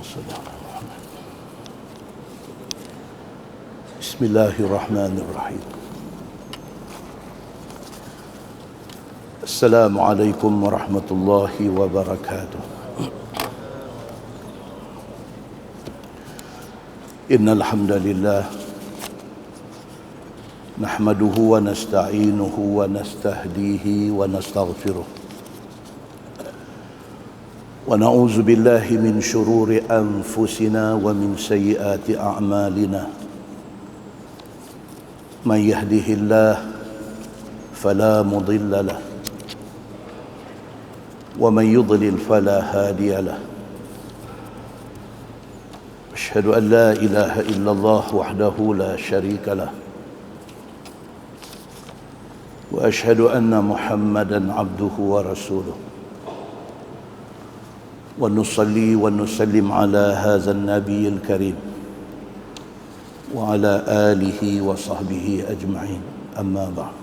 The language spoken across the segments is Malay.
صل على محمد. بسم الله الرحمن الرحيم. السلام عليكم ورحمة الله وبركاته. إن الحمد لله نحمده ونستعينه ونستهديه ونستغفره ونعوذ بالله من شرور أنفسنا ومن سيئات أعمالنا. من يهده الله فلا مضل له ومن يضلل فلا هادي له. أشهد أن لا إله إلا الله وحده لا شريك له وأشهد أن محمدا عبده ورسوله. ونصلي ونسلم على هذا النبي الكريم وعلى آله وصحبه أجمعين. أما بعد،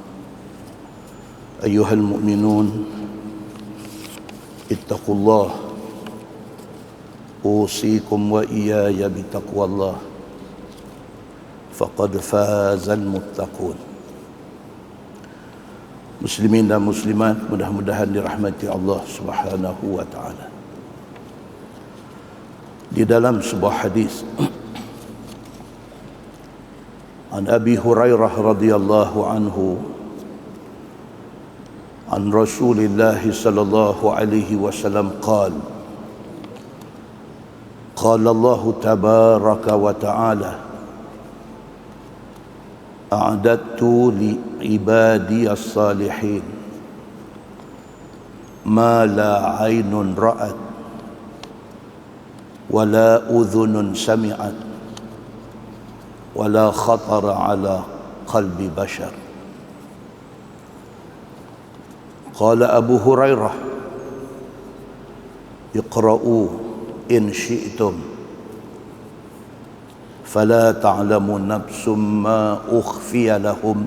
أيها المؤمنون اتقوا الله، أوصيكم وإياي بتقوى الله، فقد فاز المتقون. Muslimin dan muslimat, mudah-mudahan dirahmati Allah Subhanahu wa taala. Di dalam sebuah hadis an Abi Hurairah radhiyallahu anhu an Rasulillah sallallahu alaihi wasallam qala Allah tabaraka wa ta'ala a'adattu li ibadi as-salihin ma la 'ainun ra'at wala udhunun sami'at wala khatara ala qalbi bashar. Qala Abu Hurairah, iqra'u in syi'tum fala ta'lamu nafsum ma ukhfiya lahum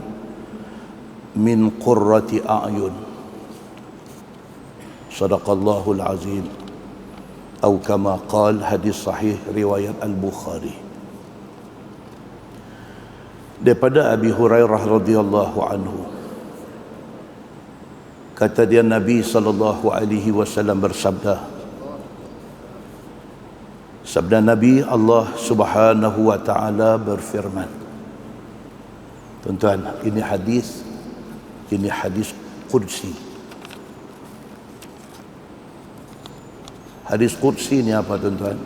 min qurrati a'yun. Sadaqallahul azim. Atau kama qal, hadis sahih riwayat Al-Bukhari. Daripada Abi Hurairah radhiyallahu anhu, kata dia, Nabi sallallahu alaihi wasallam bersabda, sabda Nabi, Allah Subhanahu wa taala berfirman. Tuan-tuan, ini hadis qudsi. Hadis qudsi ini apa, tuan-tuan?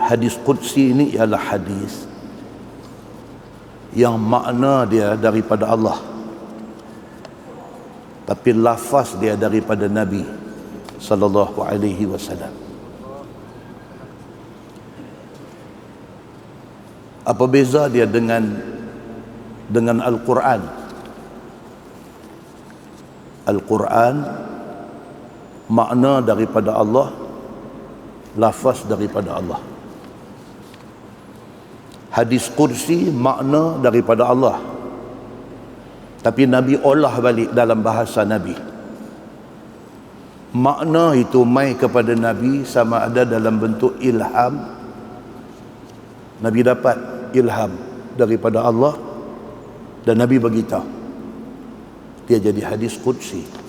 Hadis qudsi ini ialah hadis yang makna dia daripada Allah, tapi lafaz dia daripada Nabi sallallahu alaihi wasallam. Apa beza dia dengan Al-Quran? Al-Quran makna daripada Allah, lafaz daripada Allah. Hadis qudsi makna daripada Allah, tapi Nabi olah balik dalam bahasa Nabi. Makna itu mai kepada Nabi sama ada dalam bentuk ilham. Nabi dapat ilham daripada Allah dan Nabi beritahu, dia jadi hadis qudsi.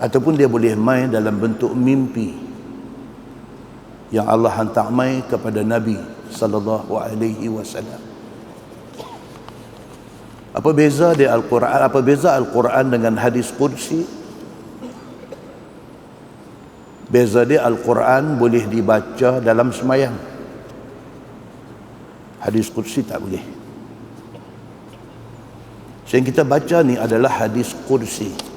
Ataupun dia boleh mai dalam bentuk mimpi yang Allah hantar mai kepada Nabi sallallahu alaihi wasallam. Apa beza dia Al-Quran? Apa beza Al-Quran dengan hadis qudsi? Beza dia, Al-Quran boleh dibaca dalam semayang, hadis qudsi tak boleh. So yang kita baca ni adalah hadis qudsi,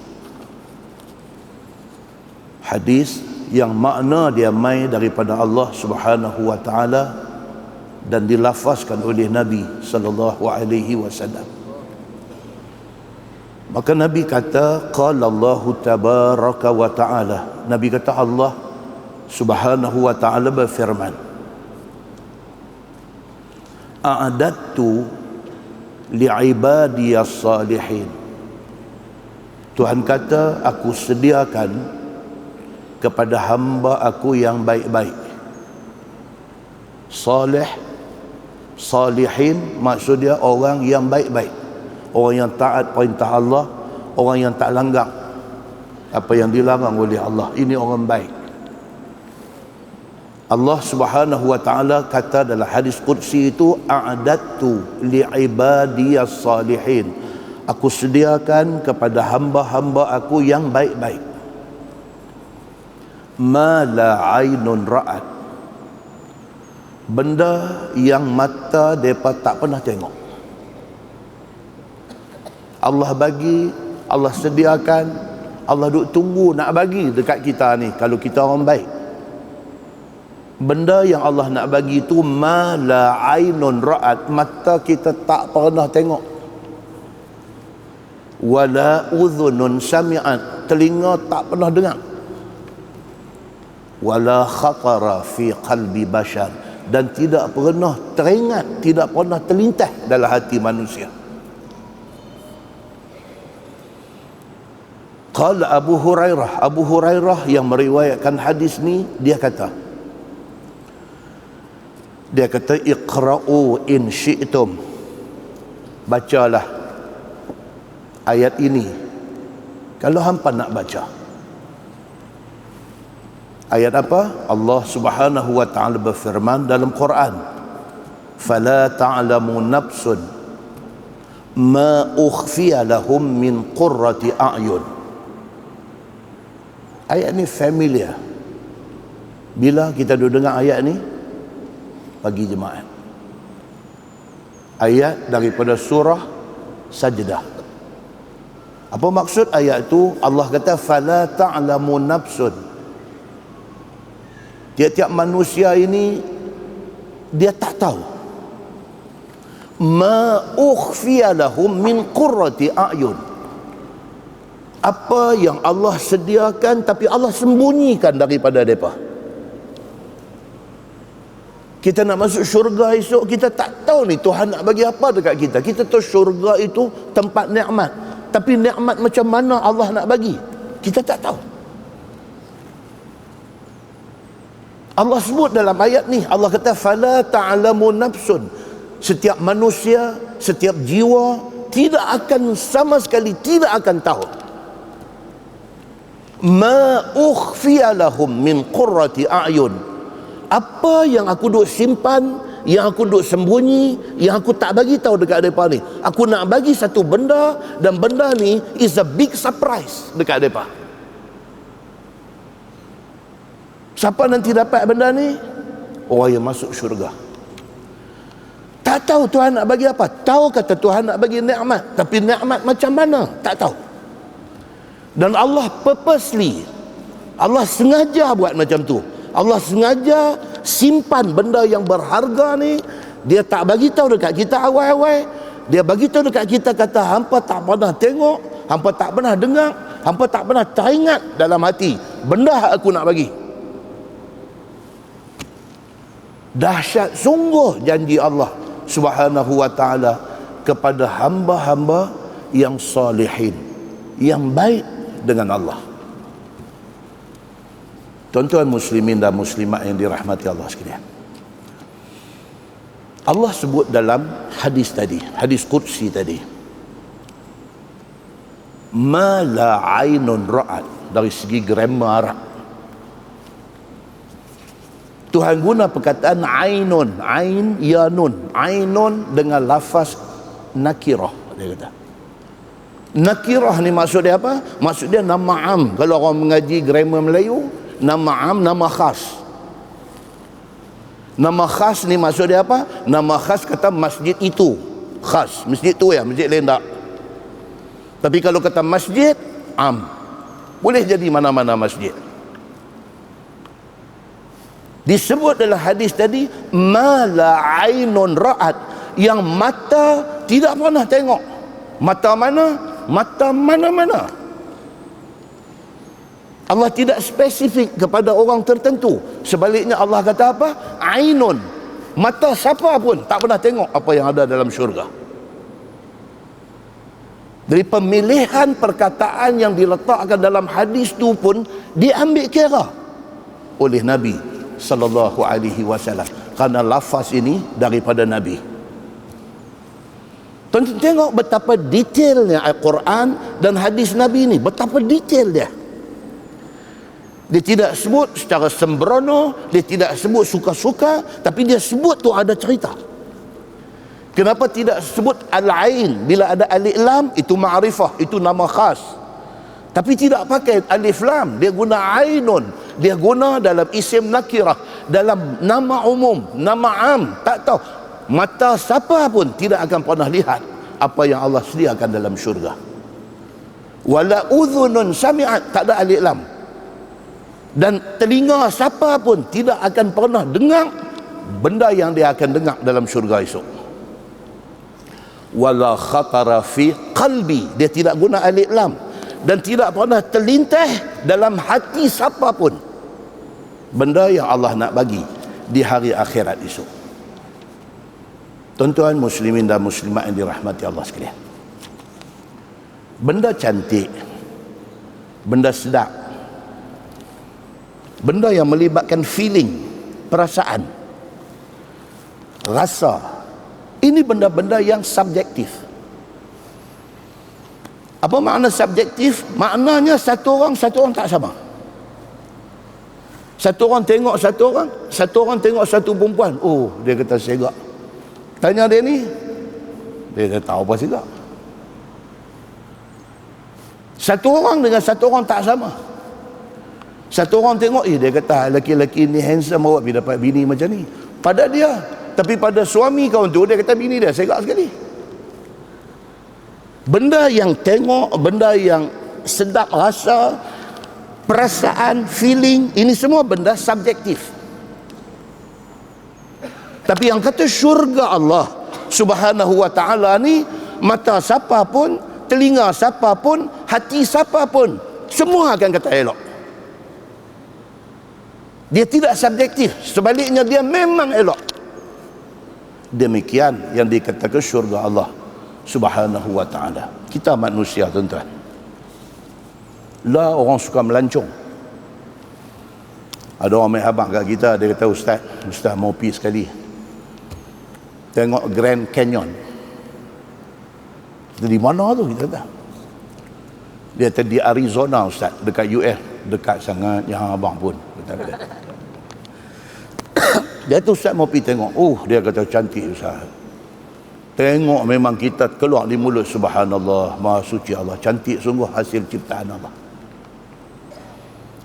hadis yang makna dia mai daripada Allah Subhanahu wa taala dan dilafazkan oleh Nabi sallallahu alaihi wasallam. Maka Nabi kata, qala Allah tabaraka wa ta'ala. Nabi kata Allah Subhanahu wa ta'ala berfirman, a'adattu li'ibadiyas salihin. Tuhan kata, aku sediakan kepada hamba aku yang baik-baik. Salih, salihin maksudnya orang yang baik-baik, orang yang taat perintah Allah, orang yang tak langgar apa yang dilarang oleh Allah. Ini orang baik. Allah Subhanahu wa taala kata dalam hadis qudsi itu, a'adattu li'ibadiyas salihin, aku sediakan kepada hamba-hamba aku yang baik-baik, ma la ainun ra'at, benda yang mata mereka tak pernah tengok. Allah bagi, Allah sediakan, Allah duk tunggu nak bagi dekat kita ni kalau kita orang baik. Benda yang Allah nak bagi itu ma la ainun ra'at, mata kita tak pernah tengok. Wala udhunun sami'at, telinga tak pernah dengar. Wala khatara fi qalbi bashar, dan tidak pernah teringat, tidak pernah terlintas dalam hati manusia. Qala Abu Hurairah yang meriwayatkan hadis ni, dia kata iqra'u in syi'tum, bacalah ayat ini kalau hampa nak baca. Ayat apa? Allah Subhanahu wa ta'ala berfirman dalam Quran, fala ta'lamu nafsun ma ukhfiya lahum min qurrati a'yun. Ayat ni familiar. Bila kita duduk dengar ayat ni bagi jemaat, ayat daripada surah Sajdah. Apa maksud ayat itu? Allah kata fala ta'lamu nafsun, tiap-tiap manusia ini dia tak tahu, ma ukhfiya lahum min qurrati a'yun, apa yang Allah sediakan tapi Allah sembunyikan daripada mereka. Kita nak masuk syurga esok, kita tak tahu ni Tuhan nak bagi apa dekat kita. Kita tahu syurga itu tempat nikmat, tapi nikmat macam mana Allah nak bagi, kita tak tahu. Allah sebut dalam ayat ni, Allah kata fala ta'lamu nafsun, setiap manusia, setiap jiwa tidak akan, sama sekali tidak akan tahu, ma ukhfiya lahum min qurrati a'yun, apa yang aku duk simpan, yang aku duk sembunyi, yang aku tak bagi tahu dekat mereka ni. Aku nak bagi satu benda, dan benda ni is a big surprise dekat mereka. Siapa nanti dapat benda ni? Orang yang masuk syurga. Tak tahu Tuhan nak bagi apa. Tahu kata Tuhan nak bagi nikmat, tapi nikmat macam mana tak tahu. Dan Allah purposely, Allah sengaja buat macam tu. Allah sengaja simpan benda yang berharga ni, dia tak bagi tahu dekat kita awal-awal. Dia bagi tahu dekat kita, kata hampa tak pernah tengok, hampa tak pernah dengar, hampa tak pernah teringat dalam hati benda aku nak bagi. Dahsyat sungguh janji Allah Subhanahu wa ta'ala kepada hamba-hamba yang salihin, yang baik dengan Allah. Tuan-tuan muslimin dan muslimat yang dirahmati Allah sekalian, Allah sebut dalam hadis tadi, hadis qudsi tadi, ma la ainun ra'at, dari segi grammar Arab. Tuhan guna perkataan ainun, ain ya nun, ainun dengan lafaz nakirah. Dia kata nakirah ni maksud dia apa? Maksud dia nama am. Kalau orang mengaji grammar Melayu, nama am, nama khas. Nama khas ni maksud dia apa? Nama khas kata masjid itu khas, masjid tu ya, masjid lain tak. Tapi kalau kata masjid am, boleh jadi mana-mana masjid. Disebut dalam hadis tadi ma la ainun ra'at, yang mata tidak pernah tengok. Mata mana? Mata mana-mana. Allah tidak spesifik kepada orang tertentu. Sebaliknya Allah kata apa? Ainun, mata siapa pun tak pernah tengok apa yang ada dalam syurga. Dari pemilihan perkataan yang diletakkan dalam hadis tu pun diambil kira oleh Nabi sallallahu alaihi wasallam, kerana lafaz ini daripada Nabi. Tuan-tuan tengok betapa detailnya Al-Quran dan hadis Nabi ini, betapa detail dia. Dia tidak sebut secara sembrono, dia tidak sebut suka-suka, tapi dia sebut tu ada cerita. Kenapa tidak sebut al-ain? Bila ada alif lam, itu ma'rifah, itu nama khas. Tapi tidak pakai alif lam, dia guna ainun, dia guna dalam isim nakirah, dalam nama umum, nama am. Tak tahu, mata siapa pun tidak akan pernah lihat apa yang Allah sediakan dalam syurga. Wala udhunun sami'at, tak ada alif lam. Dan telinga siapa pun tidak akan pernah dengar benda yang dia akan dengar dalam syurga esok. Wala khatara fi qalbi, dia tidak guna alif lam, dan tidak pernah terlintas dalam hati siapa pun benda yang Allah nak bagi di hari akhirat esok. Tuan-tuan muslimin dan muslimat yang dirahmati Allah sekalian, benda cantik, benda sedap, benda yang melibatkan feeling, perasaan, rasa, ini benda-benda yang subjektif. Apa makna subjektif? Maknanya satu orang tak sama. Satu orang tengok satu orang tengok satu perempuan, oh dia kata segak. Tanya dia ni, dia tak tahu apa segak. Satu orang dengan satu orang tak sama. Satu orang tengok, dia kata lelaki-lelaki ni handsome awak, bila dapat bini macam ni. Pada dia, tapi pada suami kawan tu, dia kata bini dia segak sekali. Benda yang tengok, benda yang sedap rasa, perasaan, feeling, ini semua benda subjektif. Tapi yang kata syurga Allah subhanahu wa ta'ala ni, mata siapa pun, telinga siapa pun, hati siapa pun, semua akan kata elok. Dia tidak subjektif, sebaliknya dia memang elok. Demikian yang dikatakan syurga Allah subhanahu wa ta'ala. Kita manusia tuan-tuan, lah orang suka melancong. Ada orang main habang kat kita, dia kata Ustaz mau pergi sekali tengok Grand Canyon. Di mana tu? Kita kata dia kata di Arizona Ustaz, dekat US. Dekat sangat yang abang pun kata. Dia tu Ustaz mau pergi tengok. Dia kata cantik Ustaz. Tengok memang kita keluar di mulut, subhanallah, maha suci Allah, cantik sungguh hasil ciptaan Allah.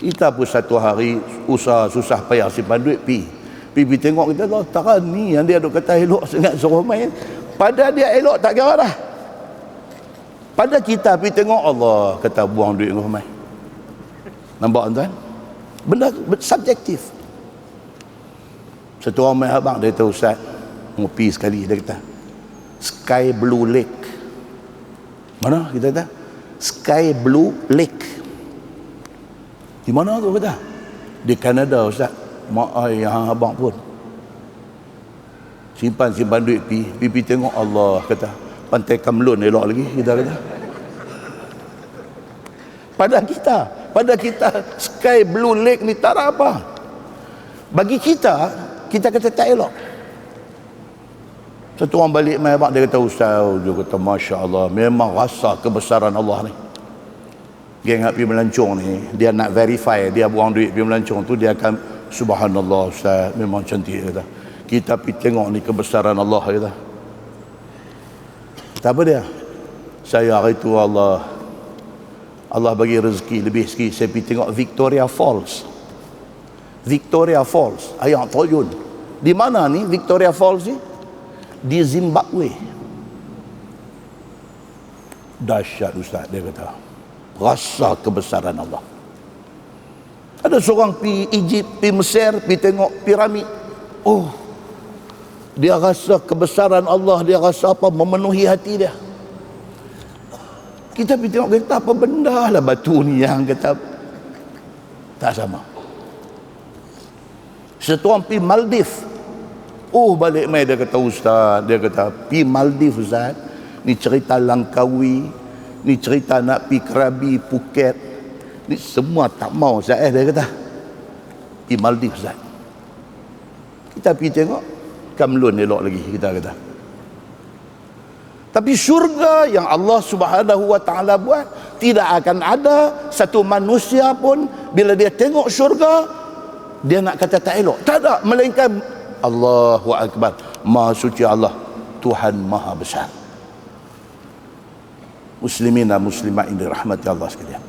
Kita pun satu hari usaha susah payah simpan duit pergi tengok. Kita tahu tak ni yang dia duk kata elok sangat suruh main. Pada dia elok tak kira dah. Pada kita pergi tengok, Allah kata buang duit suruh main. Nampak tuan? Benda subjektif. Satu orang main abang, dia kata Ustaz mau pergi sekali, dia kata Sky Blue Lake. Mana? Kita kata Sky Blue Lake. Di mana tu kata? Di Kanada Ustaz. Mak yang abang pun simpan duit pergi tengok. Allah kata Pantai Kamlun elok lagi, kita kata. Pada kita Sky Blue Lake ni tak ada apa. Bagi kita kata tak elok. Satu orang balik mai abang, dia kata Ustaz, dia kata Masya Allah, memang rasa kebesaran Allah ni. Geng nak pergi melancong ni, dia nak verify, dia buang duit pergi melancong tu, dia akan subhanallah Ustaz, memang cantik kata. Kita pergi tengok ni kebesaran Allah kata. Tak apa dia, saya hari tu Allah bagi rezeki lebih sikit, saya pergi tengok Victoria Falls, air terjun. Di mana ni Victoria Falls ni? Di Zimbabwe. Dahsyat Ustaz, dia kata. Rasa kebesaran Allah. Ada seorang pergi Egypt, pergi Mesir, pergi tengok piramid. Dia rasa kebesaran Allah, dia rasa apa, memenuhi hati dia. Kita pergi tengok, kita apa benda lah batu ni yang kata tak sama. Satu orang pergi Maldives. Balik mai dia kata Ustaz, dia kata pergi Maldives Ustaz, ni cerita Langkawi, Ni cerita nak pi Krabi, Phuket, ni semua tak mau Ustaz. Dia kata pergi Maldives Ustaz. Kita pergi tengok Kamlun elok lagi, kita kata. Tapi syurga yang Allah Subhanahu wa taala buat, tidak akan ada satu manusia pun bila dia tengok syurga dia nak kata tak elok. Tak ada, melainkan Allahu akbar, Maha suci Allah, Tuhan Maha besar. Muslimin dan muslimat yang dirahmati Allah sekalian.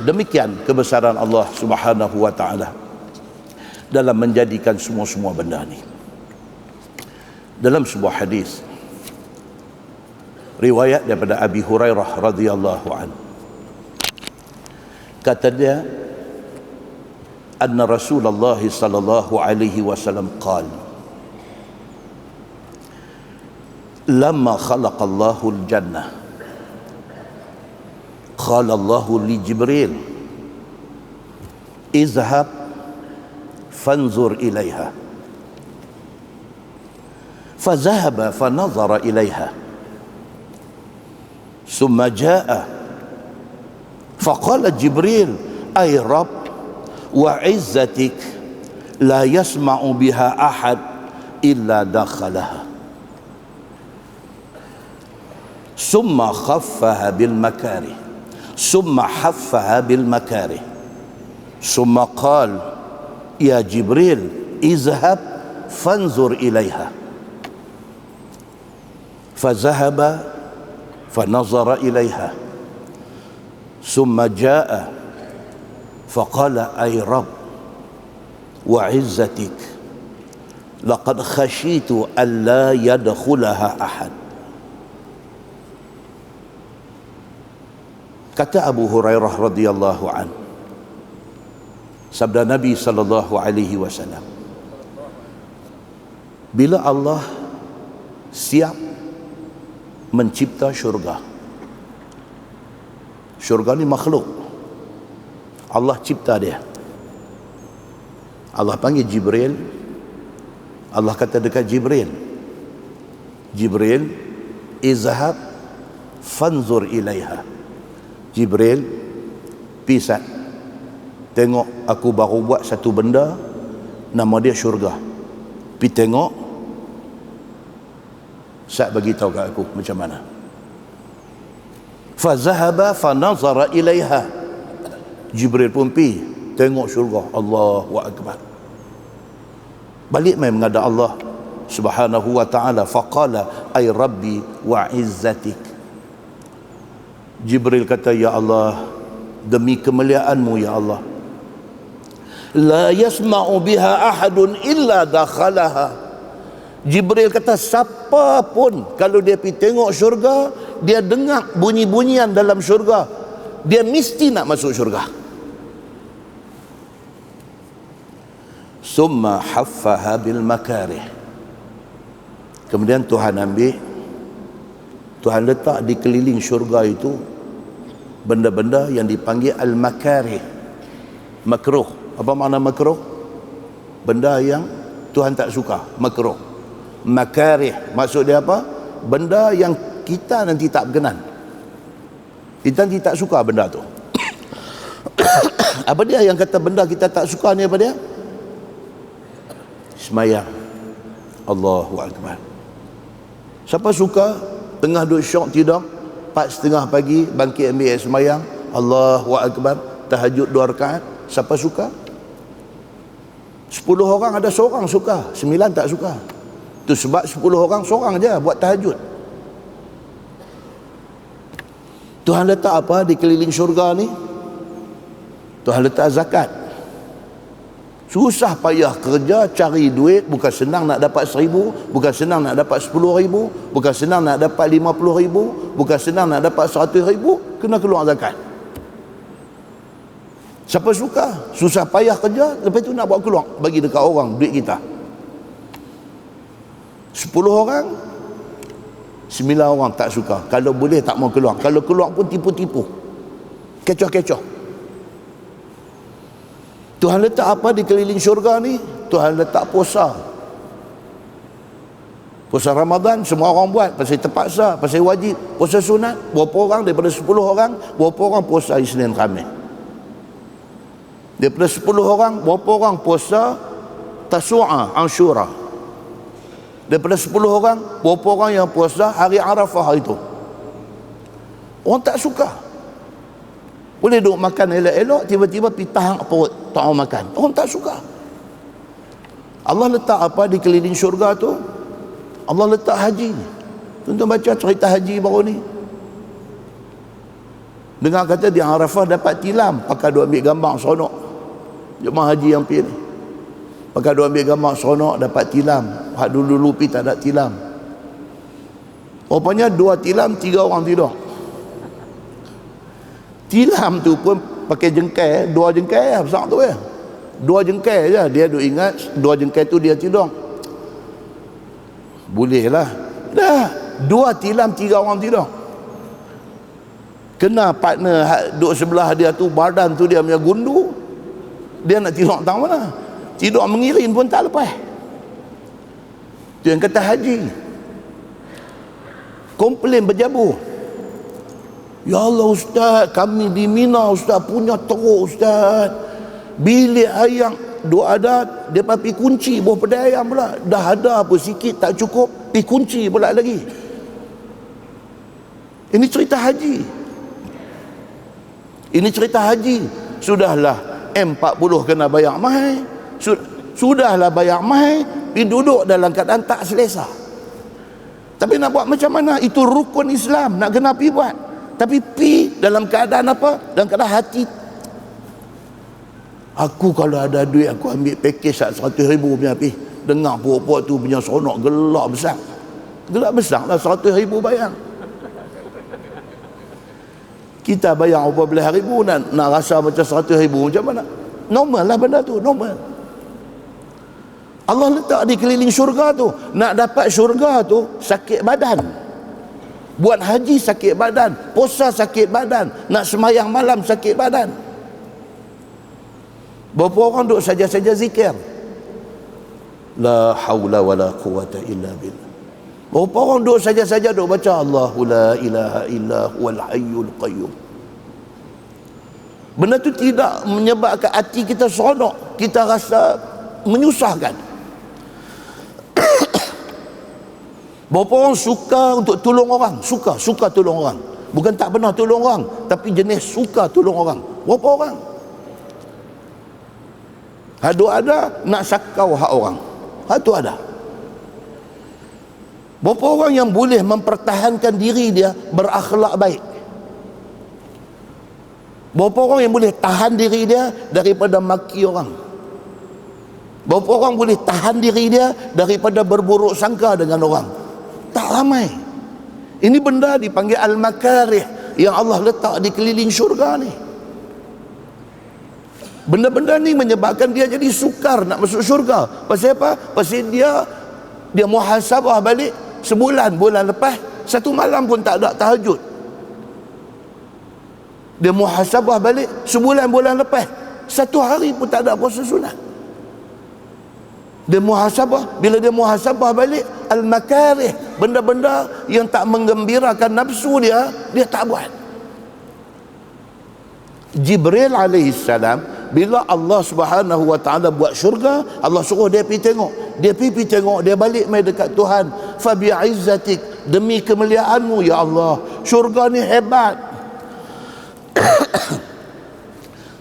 Demikian kebesaran Allah Subhanahu wa taala dalam menjadikan semua-semua benda ni. Dalam sebuah hadis riwayat daripada Abi Hurairah radhiyallahu anhu, kata dia, anna Rasulullah sallallahu alaihi wasallam qala, lamma khalaqa Allahul jannah qala Allahu li Jibril izhab fanzur ilaiha fazahaba fanazara ilaiha summa jaa faqala Jibril ay Rabb wa izzatik la yasma'u biha ahad illa dakhalaha summa khaffaha bil makarih summa haffaha bil makarih summa qala ya Jibril izhab fanzur ilaiha fazahaba fanazara ilaiha summa jaa faqala ay Rabb wa izzatik laqad khashitu an la yadkhulaha ahad. Kata Abu Hurairah radhiyallahu an, sabda Nabi sallallahu alaihi wasallam, bila Allah siap mencipta syurga, syurga ni makhluk, Allah cipta dia. Allah panggil Jibril, Allah kata dekat Jibril, Jibril izhab fanzur ilaiha. Jibril, pisat, tengok aku baru buat satu benda, nama dia syurga. Pi tengok, Sat bagi tahu kat aku macam mana. Fazahaba fanazara ilaiha. Jibril pun pi tengok syurga. Allahu akbar. Balik mai menghadap Allah Subhanahu wa taala, faqala ay Rabbi wa izzatik. Jibril kata, ya Allah, demi kemuliaan-Mu ya Allah, la yasma'u biha ahadun illa dakhalaha. Jibril kata, siapa pun kalau dia pergi tengok syurga, dia dengar bunyi-bunyian dalam syurga, dia mesti nak masuk syurga. Summa haffaha bil makarih. Kemudian Tuhan ambil, Tuhan letak di keliling syurga itu benda-benda yang dipanggil al-makarih, makruh. Apa makna makruh? Benda yang Tuhan tak suka, makruh. Makarih maksud dia apa? Benda yang kita nanti tak berkenan, kita nanti tak suka benda tu. Apa dia yang kata benda kita tak suka ni? Apa dia? Semayang. Allahu akbar. Siapa suka tengah duduk syok tidur, 4:30 pagi bangkit ambil air semayang, Allahu akbar, tahajud 2 rakaat? Siapa suka? 10 orang ada seorang suka, 9 tak suka. Itu sebab 10 orang seorang je buat tahajud. Tuhan letak apa di keliling syurga ni? Tuhan letak zakat. Susah payah kerja cari duit, bukan senang nak dapat 1,000, bukan senang nak dapat 10,000, bukan senang nak dapat 50,000, bukan senang nak dapat 100,000, kena keluar zakat. Siapa suka? Susah payah kerja, lepas tu nak bawa keluar bagi dekat orang duit kita. 10 orang, 9 orang tak suka. Kalau boleh tak mau keluar, kalau keluar pun tipu-tipu, kecoh-kecoh. Tuhan letak apa di keliling syurga ni? Tuhan letak puasa. Puasa Ramadan semua orang buat, pasal terpaksa, pasal wajib. Puasa sunat, berapa orang daripada 10 orang, berapa orang puasa Isnin Khamis? Daripada 10 orang, berapa orang puasa Tasu'a, Ashura? Daripada 10 orang, berapa orang yang puasa hari Arafah itu? Orang tak suka. Boleh duduk makan elok-elok, tiba-tiba pergi tahan perut, tak mau makan. Orang tak suka. Allah letak apa di keliling syurga tu? Allah letak haji. Tuan-tuan baca cerita haji baru ni. Dengar kata di Arafah dapat tilam, pakai duk ambil gambar seronok. Jemaah haji yang pergi ni, pakai duk ambil gambar seronok, dapat tilam. Hak dulu-dulu pergi tak ada tilam. Rupanya 2 tilam, 3 orang tidur. Tilam tu pun pakai jengkai, 2 jengkai lah, besar tu ya. 2 jengkai je, dia duk ingat 2 jengkai tu dia tidur. Boleh lah. Dah 2 tilam, 3 orang tidur. Kena partner duduk sebelah dia tu, badan tu dia punya gundu. Dia nak tidur tak mana? Tidur mengiring pun tak lepas. Tu yang kata haji. Komplain berjabur. Ya Allah Ustaz, kami di Mina Ustaz punya teruk Ustaz. Bilik ayam duk ada, dia pergi kunci buah pedai ayam pula. Dah ada apa sikit tak cukup, pergi kunci pula lagi. Ini cerita haji. Ini cerita haji. Sudahlah M40 kena bayar mahal. Sudahlah bayar mahal, pergi duduk dalam keadaan tak selesa. Tapi nak buat macam mana? Itu rukun Islam, nak kena pergi buat. Tapi pergi dalam keadaan apa? Dalam keadaan hati. Aku kalau ada duit, aku ambil package 100,000 punya pergi. Dengar puak-puak tu punya seronok, gelak besar. Gelak besar lah 100,000 bayar. Kita bayar 14,000 nak rasa macam 100,000 macam mana? Normal lah benda tu, normal. Allah letak di keliling syurga tu. Nak dapat syurga tu sakit badan. Buat haji sakit badan, puasa sakit badan, nak semayang malam sakit badan. Berapa orang duk saja-saja zikir? La haula wala quwata illa billah. Berapa orang duk saja-saja duk baca Allahu la ilaha illa huwal hayyul qayyum. Benda tu tidak menyebabkan hati kita seronok, kita rasa menyusahkan. Berapa orang suka untuk tolong orang? Suka tolong orang. Bukan tak pernah tolong orang, tapi jenis suka tolong orang. Berapa orang? Ada nak sakau hak orang. Hak tu ada. Berapa orang yang boleh mempertahankan diri dia berakhlak baik? Berapa orang yang boleh tahan diri dia daripada maki orang? Berapa orang boleh tahan diri dia daripada berburuk sangka dengan orang? Tak ramai. Ini benda dipanggil al-makarih yang Allah letak di keliling syurga ni. Benda-benda ni menyebabkan dia jadi sukar nak masuk syurga. Pasal apa? Pasal dia muhasabah balik bulan lepas, 1 malam pun tak ada tahajud. Dia muhasabah balik bulan lepas, 1 hari pun tak ada puasa sunat. Dia muhasabah, bila dia muhasabah balik al-makarih, benda-benda yang tak menggembirakan nafsu dia tak buat. Jibril alaihissalam, bila Allah Subhanahu wa taala buat syurga, Allah suruh dia pergi tengok. Dia pergi tengok, dia balik mai dekat Tuhan. Fa bi'izzatik, demi kemuliaanmu ya Allah, syurga ni hebat.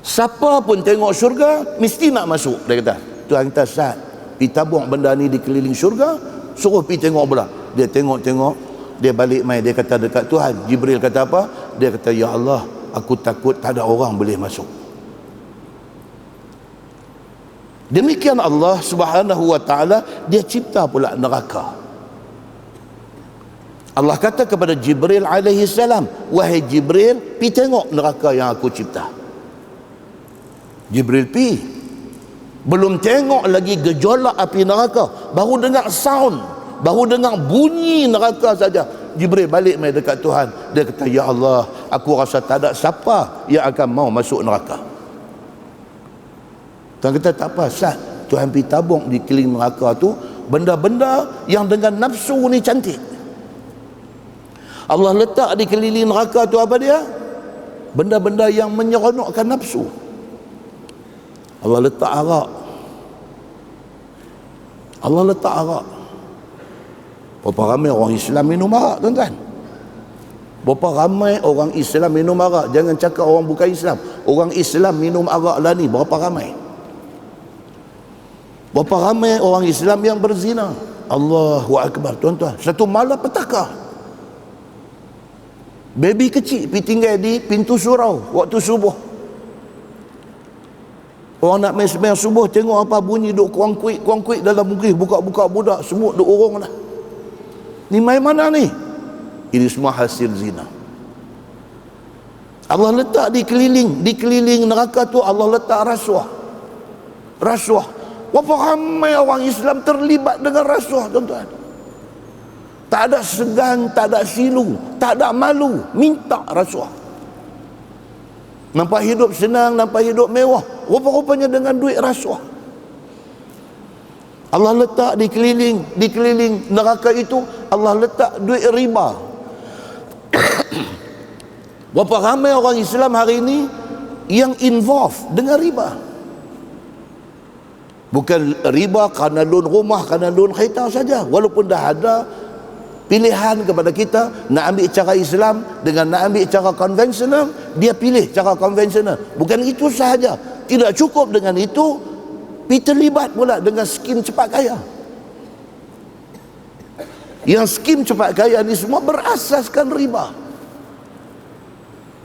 Siapa pun tengok syurga mesti nak masuk. Dia kata, Tuhan kata, Sat, pergi tabung benda ni di keliling syurga, suruh pergi tengok pula. Dia tengok-tengok, dia balik mai, dia kata dekat Tuhan. Jibril kata apa? Dia kata, ya Allah, aku takut tak ada orang boleh masuk. Demikian Allah Subhanahu wa taala, dia cipta pula neraka. Allah kata kepada Jibril alaihi salam, wahai Jibril, pi tengok neraka yang aku cipta. Jibril pi, belum tengok lagi gejolak api neraka, baru dengar sound, baru dengar bunyi neraka saja. Jibril balik mai dekat Tuhan. Dia kata, ya Allah, aku rasa tak ada siapa yang akan mau masuk neraka. Tuhan kata, tak apa Sat, Tuhan pergi tabung di keliling neraka tu, benda-benda yang dengan nafsu ni cantik. Allah letak di keliling neraka tu apa dia? Benda-benda yang menyeronokkan nafsu. Allah letak arak. Allah letak arak. Berapa ramai orang Islam minum arak, tuan-tuan? Berapa ramai orang Islam minum arak? Jangan cakap orang bukan Islam. Orang Islam minum arak lah ni, berapa ramai? Berapa ramai orang Islam yang berzina? Allahu Akbar, tuan-tuan. Satu malapetaka. Baby kecil pergi tinggal di pintu surau waktu subuh. Orang nak main sembahyang subuh, tengok apa bunyi duk kuang-kuik dalam mugis, buka-buka budak, semut duk urung dah. Ni main mana ni? Ini semua hasil zina. Allah letak di keliling neraka tu, Allah letak rasuah. Rasuah. Berapa ramai orang Islam terlibat dengan rasuah, tuan-tuan. Tak ada segan, tak ada silu, tak ada malu, minta rasuah. Nampak hidup senang, nampak hidup mewah, rupa-rupanya dengan duit rasuah. Allah letak di keliling neraka itu, Allah letak duit riba. Berapa ramai orang Islam hari ini yang involve dengan riba. Bukan riba kerana loan rumah, kerana loan kereta saja. Walaupun dah ada pilihan kepada kita nak ambil cara Islam dengan nak ambil cara konvensional, dia pilih cara konvensional. Bukan itu sahaja, tidak cukup dengan itu, pergi terlibat pula dengan skim cepat kaya. Yang skim cepat kaya ni semua berasaskan riba,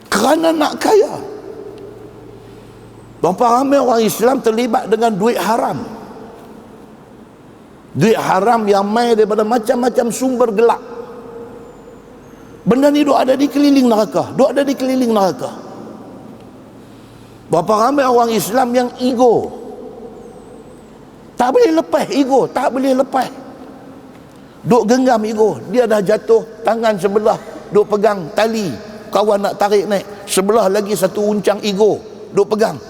kerana nak kaya. Berapa ramai orang Islam terlibat dengan duit haram. Duit haram yang mai daripada macam-macam sumber gelap. Benda ni duk ada di keliling neraka, duk ada di keliling neraka. Berapa ramai orang Islam yang ego, tak boleh lepas ego, tak boleh lepas. Duk genggam ego, dia dah jatuh, tangan sebelah duk pegang tali, kawan nak tarik naik, sebelah lagi satu uncang ego duk pegang.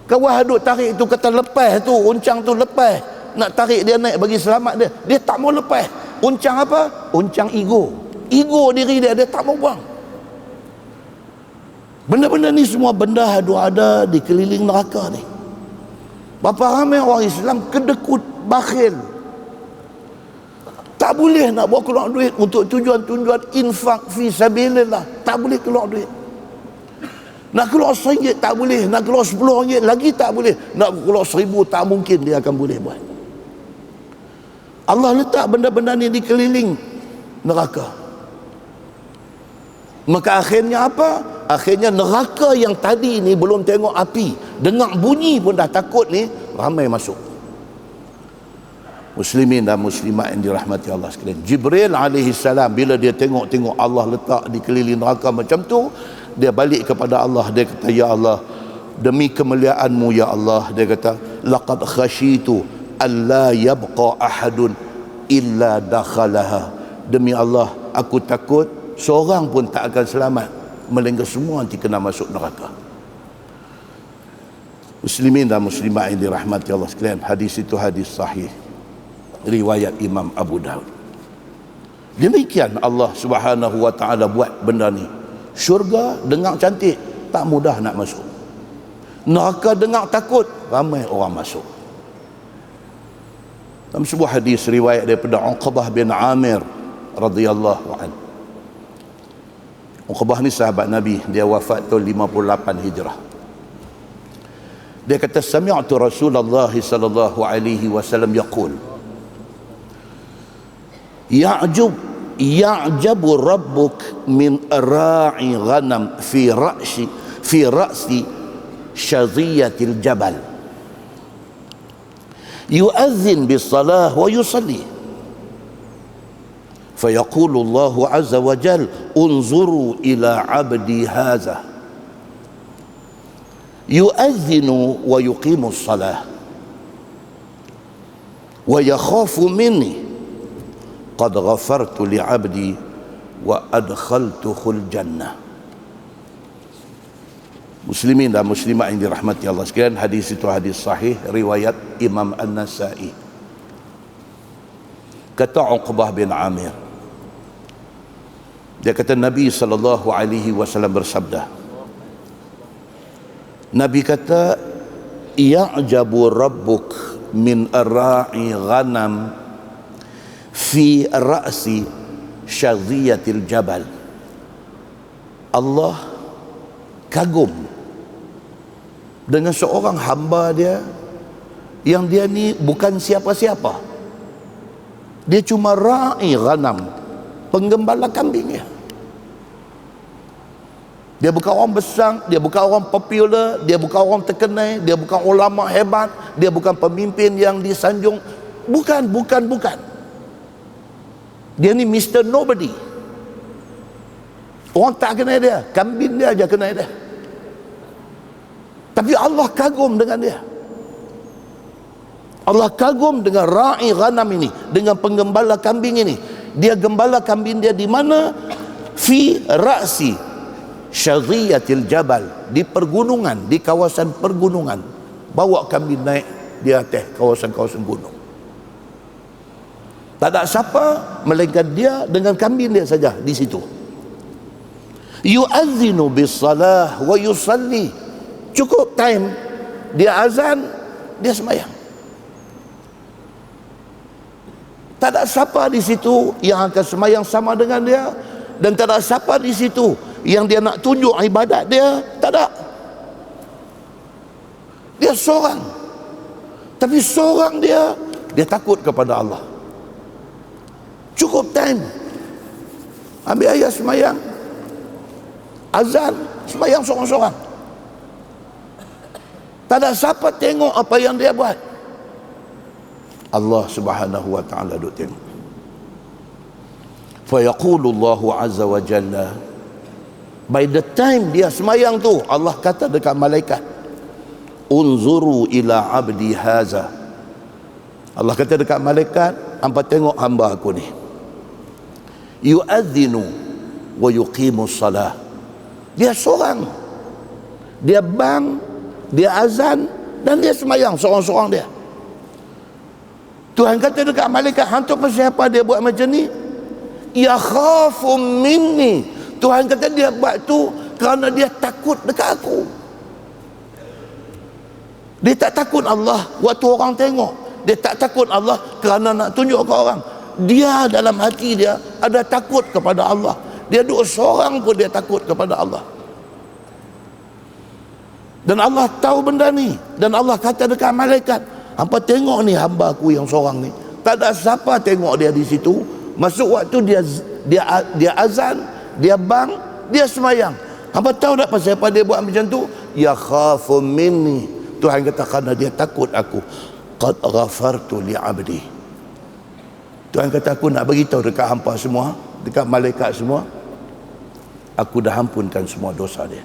Kawan duk tarik tu kata lepas tu, uncang tu lepas, nak tarik dia naik bagi selamat dia, dia tak mau lepas. Uncang apa? Uncang ego diri dia, dia tak mau buang. Benda-benda ni semua benda ada di keliling neraka ni. Berapa ramai orang Islam kedekut, bakhil, tak boleh nak bawa keluar duit untuk tujuan-tujuan infak fi sabilillah, tak boleh keluar duit. Nak keluar RM1 tak boleh, nak keluar RM10 lagi tak boleh, nak keluar RM1,000 tak mungkin dia akan boleh buat. Allah letak benda-benda ni di keliling neraka. Maka akhirnya apa? Akhirnya neraka yang tadi ni belum tengok api, dengar bunyi pun dah takut ni, ramai masuk. Muslimin dan muslimat yang dirahmati Allah sekalian, Jibril alaihi salam bila dia tengok Allah letak di keliling neraka macam tu, dia balik kepada Allah, dia kata, ya Allah, demi kemuliaan-Mu ya Allah, dia kata, laqad khasyitu alla yabqa ahadun illa dakhalaha. Demi Allah, aku takut seorang pun tak akan selamat, melainkan semua nanti kena masuk neraka. Muslimin dan muslimat yang dirahmati Allah sekalian, hadis itu hadis sahih, riwayat Imam Abu Daud. Demikian Allah Subhanahu wa taala buat benda ni. Syurga dengar cantik, tak mudah nak masuk. Neraka dengar takut, ramai orang masuk. Dalam sebuah hadis riwayat daripada Uqbah bin Amir radhiyallahu anhu. Uqbah ni sahabat Nabi, dia wafat tahun 58 Hijrah. Dia kata, sami'tu Rasulullah sallallahu alaihi wasallam yaqul, ya'jabu rabbuk min ra'i ghanam fi ra'si syadhiyatil jabal yu'adhin bis salah wa yusalli fayaqulu Allahu azza wa jal unzuru ila abdi hadha yu'adhinu wa yuqimu salah wa yakhafu minni qad ghafartu li 'abdi wa adkhaltuhul jannah. Muslimin dan muslimat yang dirahmati Allah sekalian, hadis itu hadis sahih riwayat Imam An-Nasa'i. Kata Uqbah bin Amir, dia kata Nabi SAW bersabda, Nabi kata, ya'jabu rabbuk min ar-ra'i ghanam fi ra'si syadhiyatil jabal. Allah kagum dengan seorang hamba dia yang dia ni bukan siapa-siapa. Dia cuma ra'i ghanam, penggembala kambingnya. Dia bukan orang besar, dia bukan orang popular, dia bukan orang terkenal, dia bukan ulama hebat, dia bukan pemimpin yang disanjung. Bukan. Dia ni Mr. Nobody. Orang tak kenal dia, kambing dia aja kenal dia. Tapi Allah kagum dengan dia. Allah kagum dengan ra'i ghanam ini, dengan penggembala kambing ini. Dia gembala kambing dia di mana? Fi ra'si syadhiyatil jabal, di pergunungan, di kawasan pergunungan. Bawa kambing naik di atas kawasan-kawasan gunung. Tak ada siapa melainkan dia dengan kambing dia saja di situ. Yu'adzinu bis salah wa yusalli. Cukup time dia azan, dia sembahyang. Tak ada siapa di situ yang akan sembahyang sama dengan dia, dan tak ada siapa di situ yang dia nak tunjuk ibadat dia. Tak ada. Dia seorang, tapi seorang dia takut kepada Allah. Cukup time, ambil ayat sembahyang, azan, sembahyang seorang-seorang. Tak ada siapa tengok apa yang dia buat. Allah Subhanahu wa ta'ala duk tengok. Fa yaqulu Allahu azza wa jalla, by the time dia semayang tu, Allah kata dekat malaikat, unzuru ila abdi haza. Allah kata dekat malaikat, hampa tengok hamba aku ni, yu'adzinu wa yuqimus salah. Dia seorang, dia bang, dia azan, dan dia semayang seorang-seorang dia. Tuhan kata dekat malaikat, hantu pasal apa dia buat macam ni? Ya khafu minni. Tuhan kata dia buat tu kerana dia takut dekat aku. Dia tak takut Allah waktu orang tengok. Dia tak takut Allah kerana nak tunjuk ke orang. Dia dalam hati dia ada takut kepada Allah. Dia duduk seorang pun dia takut kepada Allah. Dan Allah tahu benda ni. Dan Allah kata dekat malaikat, hampa tengok ni hamba aku yang seorang ni. Tak ada siapa tengok dia di situ. Masuk waktu dia azan, dia bang, dia semayang. Hampa tahu tak pasal apa dia buat macam tu? Ya khafu minni. Tuhan kata kerana dia takut aku. Qad ghafartu li abdi. Tuhan kata aku nak beritahu dekat hampa semua, dekat malaikat semua, aku dah ampunkan semua dosa dia.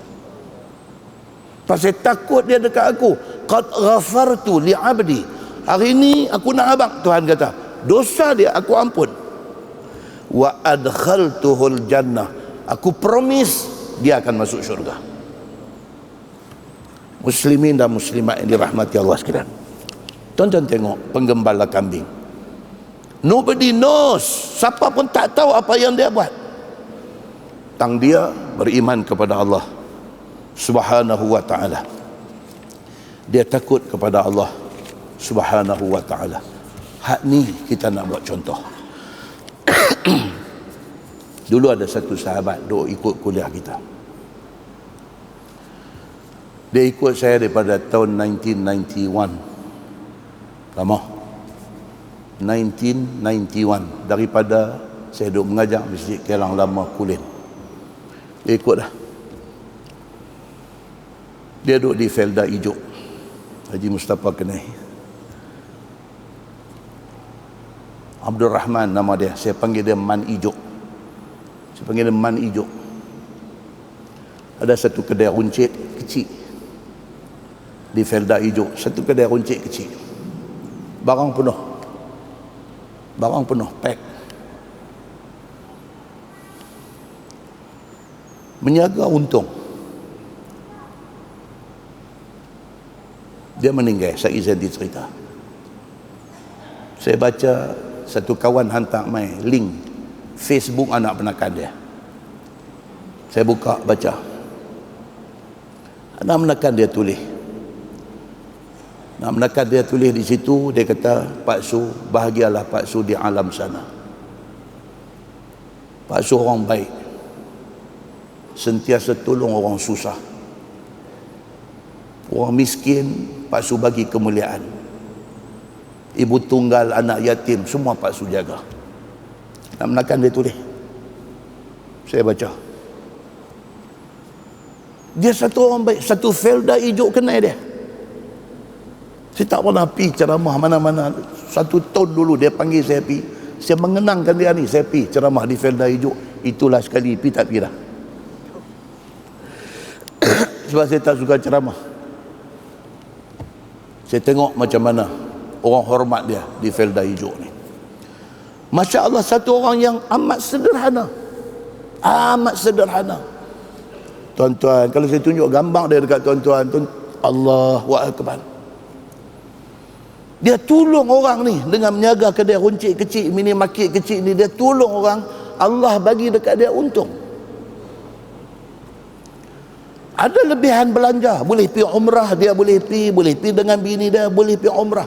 Pasal takut dia dekat aku. Qad ghafartu li abdi. Hari ni aku nak abang, Tuhan kata, dosa dia aku ampun. Wa adkhaltuhul jannah. Aku promise dia akan masuk syurga. Muslimin dan muslimat yang dirahmati Allah sekalian, tonton tengok penggembala kambing. Nobody knows. Siapa pun tak tahu apa yang dia buat. Tang dia beriman kepada Allah Subhanahu wa ta'ala. Dia takut kepada Allah Subhanahu wa ta'ala. Hak ni kita nak buat contoh. Dulu ada satu sahabat duk ikut kuliah kita. Dia ikut saya daripada tahun 1991. Lama. 1991. Daripada saya duk mengajar Masjid Kelang Lama Kulin. Dia ikut dah. Dia duduk di Felda Ijuk, Haji Mustafa Kenai. Abdul Rahman nama dia. Saya panggil dia Man Ijuk. Saya panggil dia Man Ijuk. Ada satu kedai runcit kecil di Felda Ijuk. Satu kedai runcit kecil. Barang penuh. Barang penuh, pack. Menjaga untung. Dia meninggal, Syed Zaidi cerita. Saya baca satu kawan hantar mai link Facebook anak penakan dia. Saya buka baca. Anak menekan dia tulis. Anak menekan dia tulis di situ, dia kata, Pak Su, bahagialah Pak Su di alam sana. Pak Su orang baik, sentiasa tolong orang susah. Orang miskin, Pak Su bagi kemuliaan. Ibu tunggal, anak yatim, semua Pak Su jaga. Anak menekan dia tulis. Saya baca. Dia satu orang baik, satu Felda hijau kenal dia. Saya tak pernah pergi ceramah mana-mana. 1 tahun dulu dia panggil saya pergi. Saya mengenangkan dia ni, saya pergi ceramah di Felda hijau. Itulah sekali, pergi tak pergi dah. Sebab saya tak suka ceramah. Saya tengok macam mana orang hormat dia di Felda hijau ni. Masya Allah, satu orang yang amat sederhana. Amat sederhana. Tuan-tuan, kalau saya tunjuk gambar dia dekat tuan-tuan, Allahu Akbar. Dia tolong orang ni dengan menjaga kedai runcit kecil, mini market kecil ni. Dia tolong orang, Allah bagi dekat dia untung. Ada lebihan belanja, boleh pergi umrah, dia boleh pergi dengan bini dia, boleh pergi umrah.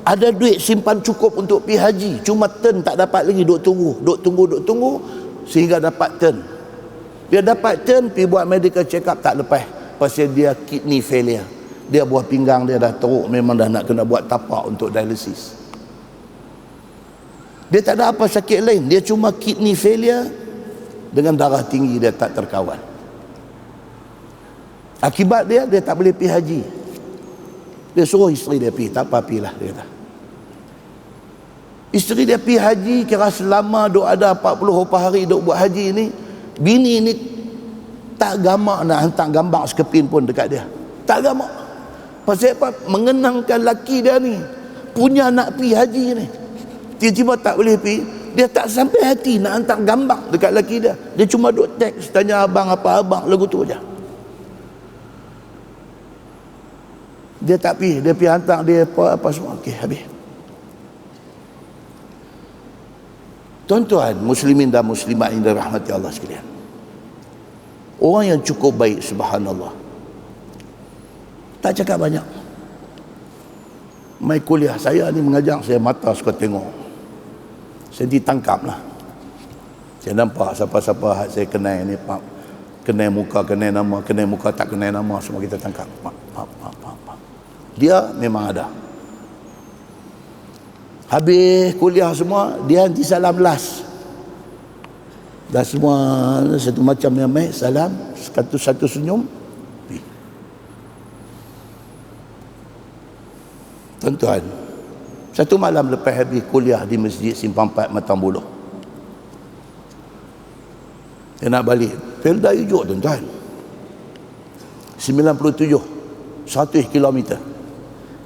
Ada duit simpan cukup untuk pergi haji, cuma turn tak dapat lagi, duk tunggu sehingga dapat turn. Dia dapat turn, pergi buat medical check up, tak lepas. Pasal dia kidney failure. Dia buah pinggang dia dah teruk, memang dah nak kena buat tapak untuk dialisis. Dia tak ada apa sakit lain, dia cuma kidney failure dengan darah tinggi dia tak terkawal. Akibat dia tak boleh pergi haji. Dia suruh isteri dia pergi, tak apa pergilah, dia kata. Isteri dia pergi haji, kira selama duk ada 40 hari duk buat haji ni, bini ni tak gamak nak hantar gambar sekepin pun dekat dia. Tak gamak. Pasal apa? Mengenangkan laki dia ni punya nak pergi haji ni. Tiba-tiba tak boleh pergi. Dia tak sampai hati nak hantar gambar dekat laki dia. Dia cuma duk teks, tanya abang apa abang, lagu tu aja. Dia tak pergi. Dia pergi hantar dia apa semua. Okey, habis. Tuan-tuan, muslimin dan muslimat yang dirahmati Allah sekalian. Orang yang cukup baik, subhanallah. Tak cakap banyak. Mai kuliah saya ni mengajar, saya mata suka tengok. Saya ditangkap lah. Saya nampak siapa-siapa saya kenal ni, kenal muka, kenal nama, kenal muka, tak kenal nama, semua kita tangkap. Dia memang ada. Habis kuliah semua, dia nanti salam last. Dah semua satu macam yang baik, salam, satu senyum. Tuan-tuan, satu malam lepas habis kuliah di Masjid Simpang 4 Matang Buloh, dia nak balik Felda hijau, tuan-tuan, 97 100 km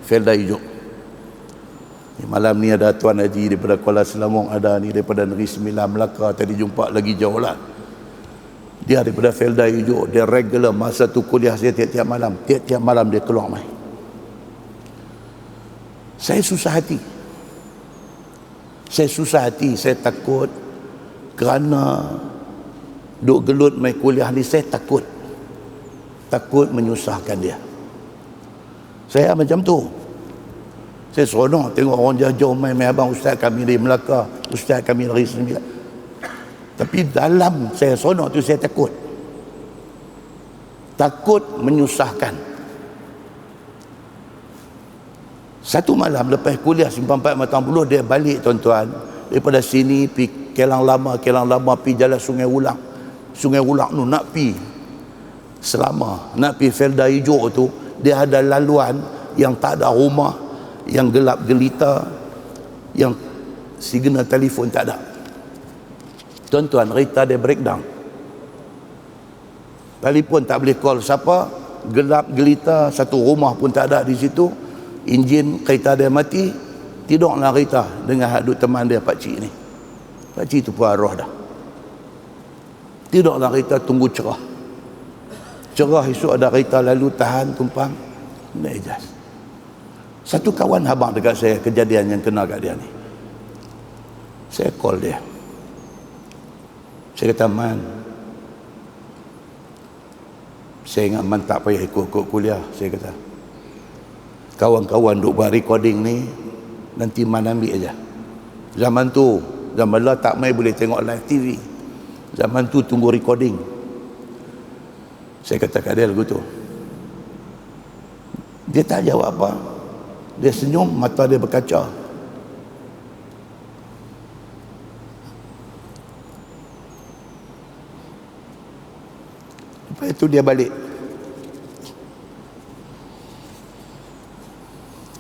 Felda hijau. Malam ni ada Tuan Haji daripada Kuala Selangor, ada ni daripada Negeri Sembilan Melaka, tadi jumpa lagi jauh lah. Dia daripada Felda hijau, dia regular masa tu kuliah saya tiap-tiap malam dia keluar mai. Saya susah hati, saya takut kerana duk gelut mai kuliah ni, saya takut menyusahkan dia. Saya macam tu. Saya seronok tengok orang jauh-jauh mai abang ustaz kami dari Melaka, ustaz kami dari Sembilan. Tapi dalam saya seronok tu saya takut menyusahkan. Satu malam lepas kuliah Simpang 4 Matang Buloh, dia balik, tuan-tuan, daripada sini pergi Kelang Lama pergi jalan Sungai Ulang tu nak pergi selama nak pergi Felda hijau tu, dia ada laluan yang tak ada rumah, yang gelap gelita, yang signal telefon tak ada. Tuan-tuan, kereta dia breakdown, telefon tak boleh call siapa, gelap gelita, satu rumah pun tak ada di situ. Enjin kereta dia mati, tidurlah kereta dengan hadut teman dia pakcik ni. Pakcik tu pun arwah dah. Tidurlah kereta, tunggu cerah esok ada kereta lalu, tahan tumpang, naik jas. Satu kawan abang dekat saya, kejadian yang kena kat dia ni. Saya call dia. Saya kata, Man, saya ingat Man tak payah ikut kuliah. Saya kata, kawan-kawan duk buat recording ni, nanti Man ambil aja. Zaman lah tak main boleh tengok live TV. Zaman tu tunggu recording. Saya kata kat dia lagu tu. Dia tak jawab apa. Dia senyum, mata dia berkaca. Lepas itu dia balik.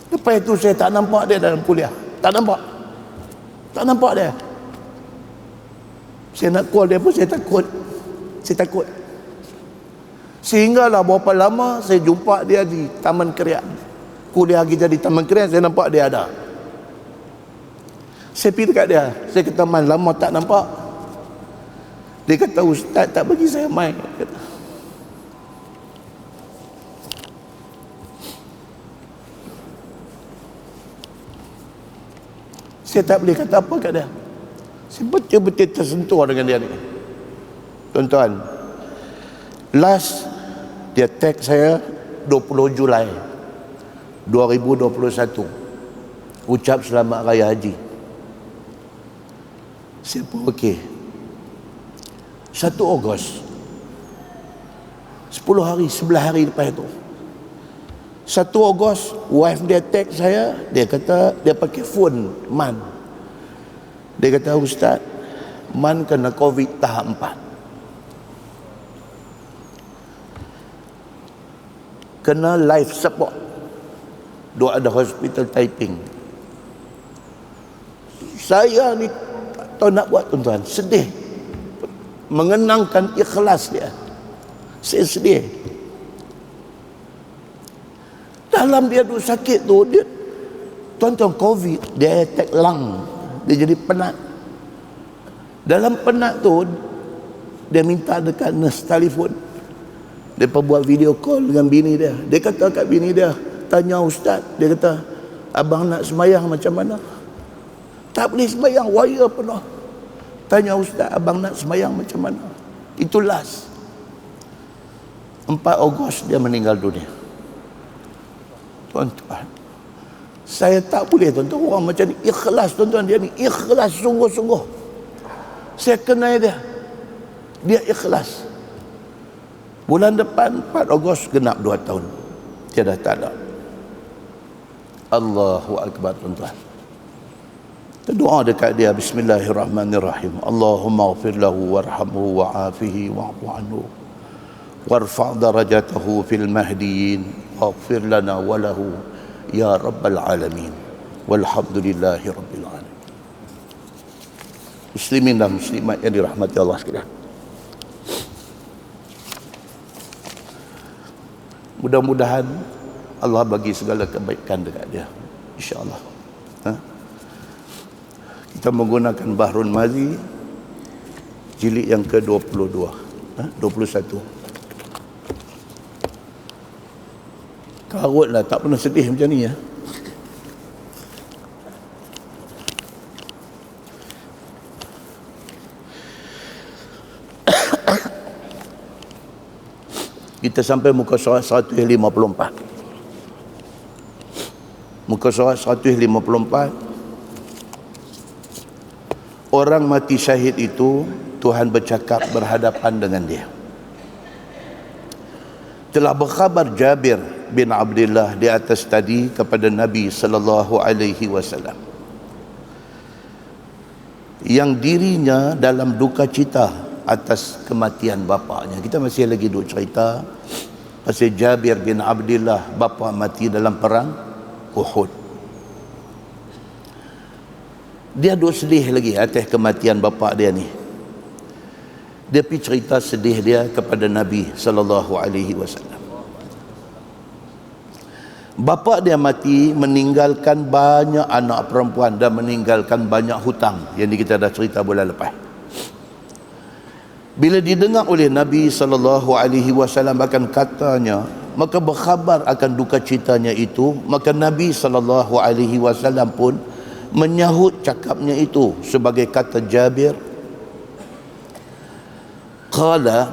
Lepas itu saya tak nampak dia dalam kuliah. Tak nampak dia. Saya nak call dia pun saya takut. Sehinggalah berapa lama saya jumpa dia di Taman Krian. Kuliah kita di Taman Krian, saya nampak dia ada. Saya pergi dekat dia. Saya kata, Man, lama tak nampak. Dia kata, Ustaz tak bagi saya main. Saya tak boleh kata apa kat dia. Saya betul-betul tersentuh dengan dia ni. Tuan-tuan, last dia tag saya 20 Julai 2021. Ucap selamat raya haji. Saya pun okey. 1 Ogos 10 hari, 11 hari lepas itu, 1 Ogos wife dia tag saya. Dia kata dia pakai phone Man. Dia kata, Ustaz, Man kena COVID tahap 4. Kena life support. Dia ada hospital typing. Saya ni tak tahu nak buat, tuan-tuan. Sedih. Mengenangkan ikhlas dia. Saya sedih. Dalam dia tu sakit tu, dia, tuan-tuan, COVID, dia attack lung. Dia jadi penat. Dalam penat tu, dia minta dekat nurse telefon. Dia buat video call dengan bini dia. Dia kata kat bini dia, tanya Ustaz. Dia kata, abang nak semayang macam mana? Tak boleh semayang, wire penuh. Tanya Ustaz, abang nak semayang macam mana? Itu last. 4 Ogos dia meninggal dunia. Tuan-tuan, saya tak boleh, tuan-tuan. Orang macam ni ikhlas, tuan-tuan. Dia ni ikhlas sungguh-sungguh. Saya kenal dia. Dia ikhlas. Bulan depan 4 Ogos genap 2 tahun. Dia dah tak ada. Allahu Akbar, tuan-tuan. Kita doa dekat dia. Bismillahirrahmanirrahim. Allahumma ghafir lahu warhamhu wa'afihi wa'fu anhu warfa' darajatahu fil mahdiyin waghfir lana wa lahu ya rabbal alamin walhamdulillahi rabbil alamin. Muslimin dan muslimat yang dirahmati Allah sekalian, mudah-mudahan Allah bagi segala kebaikan dekat dia, insya-Allah. Kita menggunakan Bahrul Mazi jilid yang ke-22, 21. Karutlah, tak pernah sedih macam ni ya. Kita sampai muka surat 154. Muka surat 154. Orang mati syahid itu Tuhan bercakap berhadapan dengan dia. Telah berkhabar Jabir bin Abdullah di atas tadi kepada Nabi sallallahu alaihi wasallam yang dirinya dalam duka cita atas kematian bapaknya. Kita masih lagi duk cerita pasal Jabir bin Abdullah, bapa mati dalam perang Uhud. Dia duk sedih lagi atas kematian bapa dia ni. Dia pergi cerita sedih dia kepada Nabi sallallahu alaihi wasallam. Bapa dia mati meninggalkan banyak anak perempuan dan meninggalkan banyak hutang. Yang ni kita dah cerita bulan lepas. Bila didengar oleh Nabi sallallahu alaihi wasallam akan katanya, maka berkhabar akan duka citanya itu, maka Nabi sallallahu alaihi wasallam pun menyahut cakapnya itu sebagai kata Jabir, qala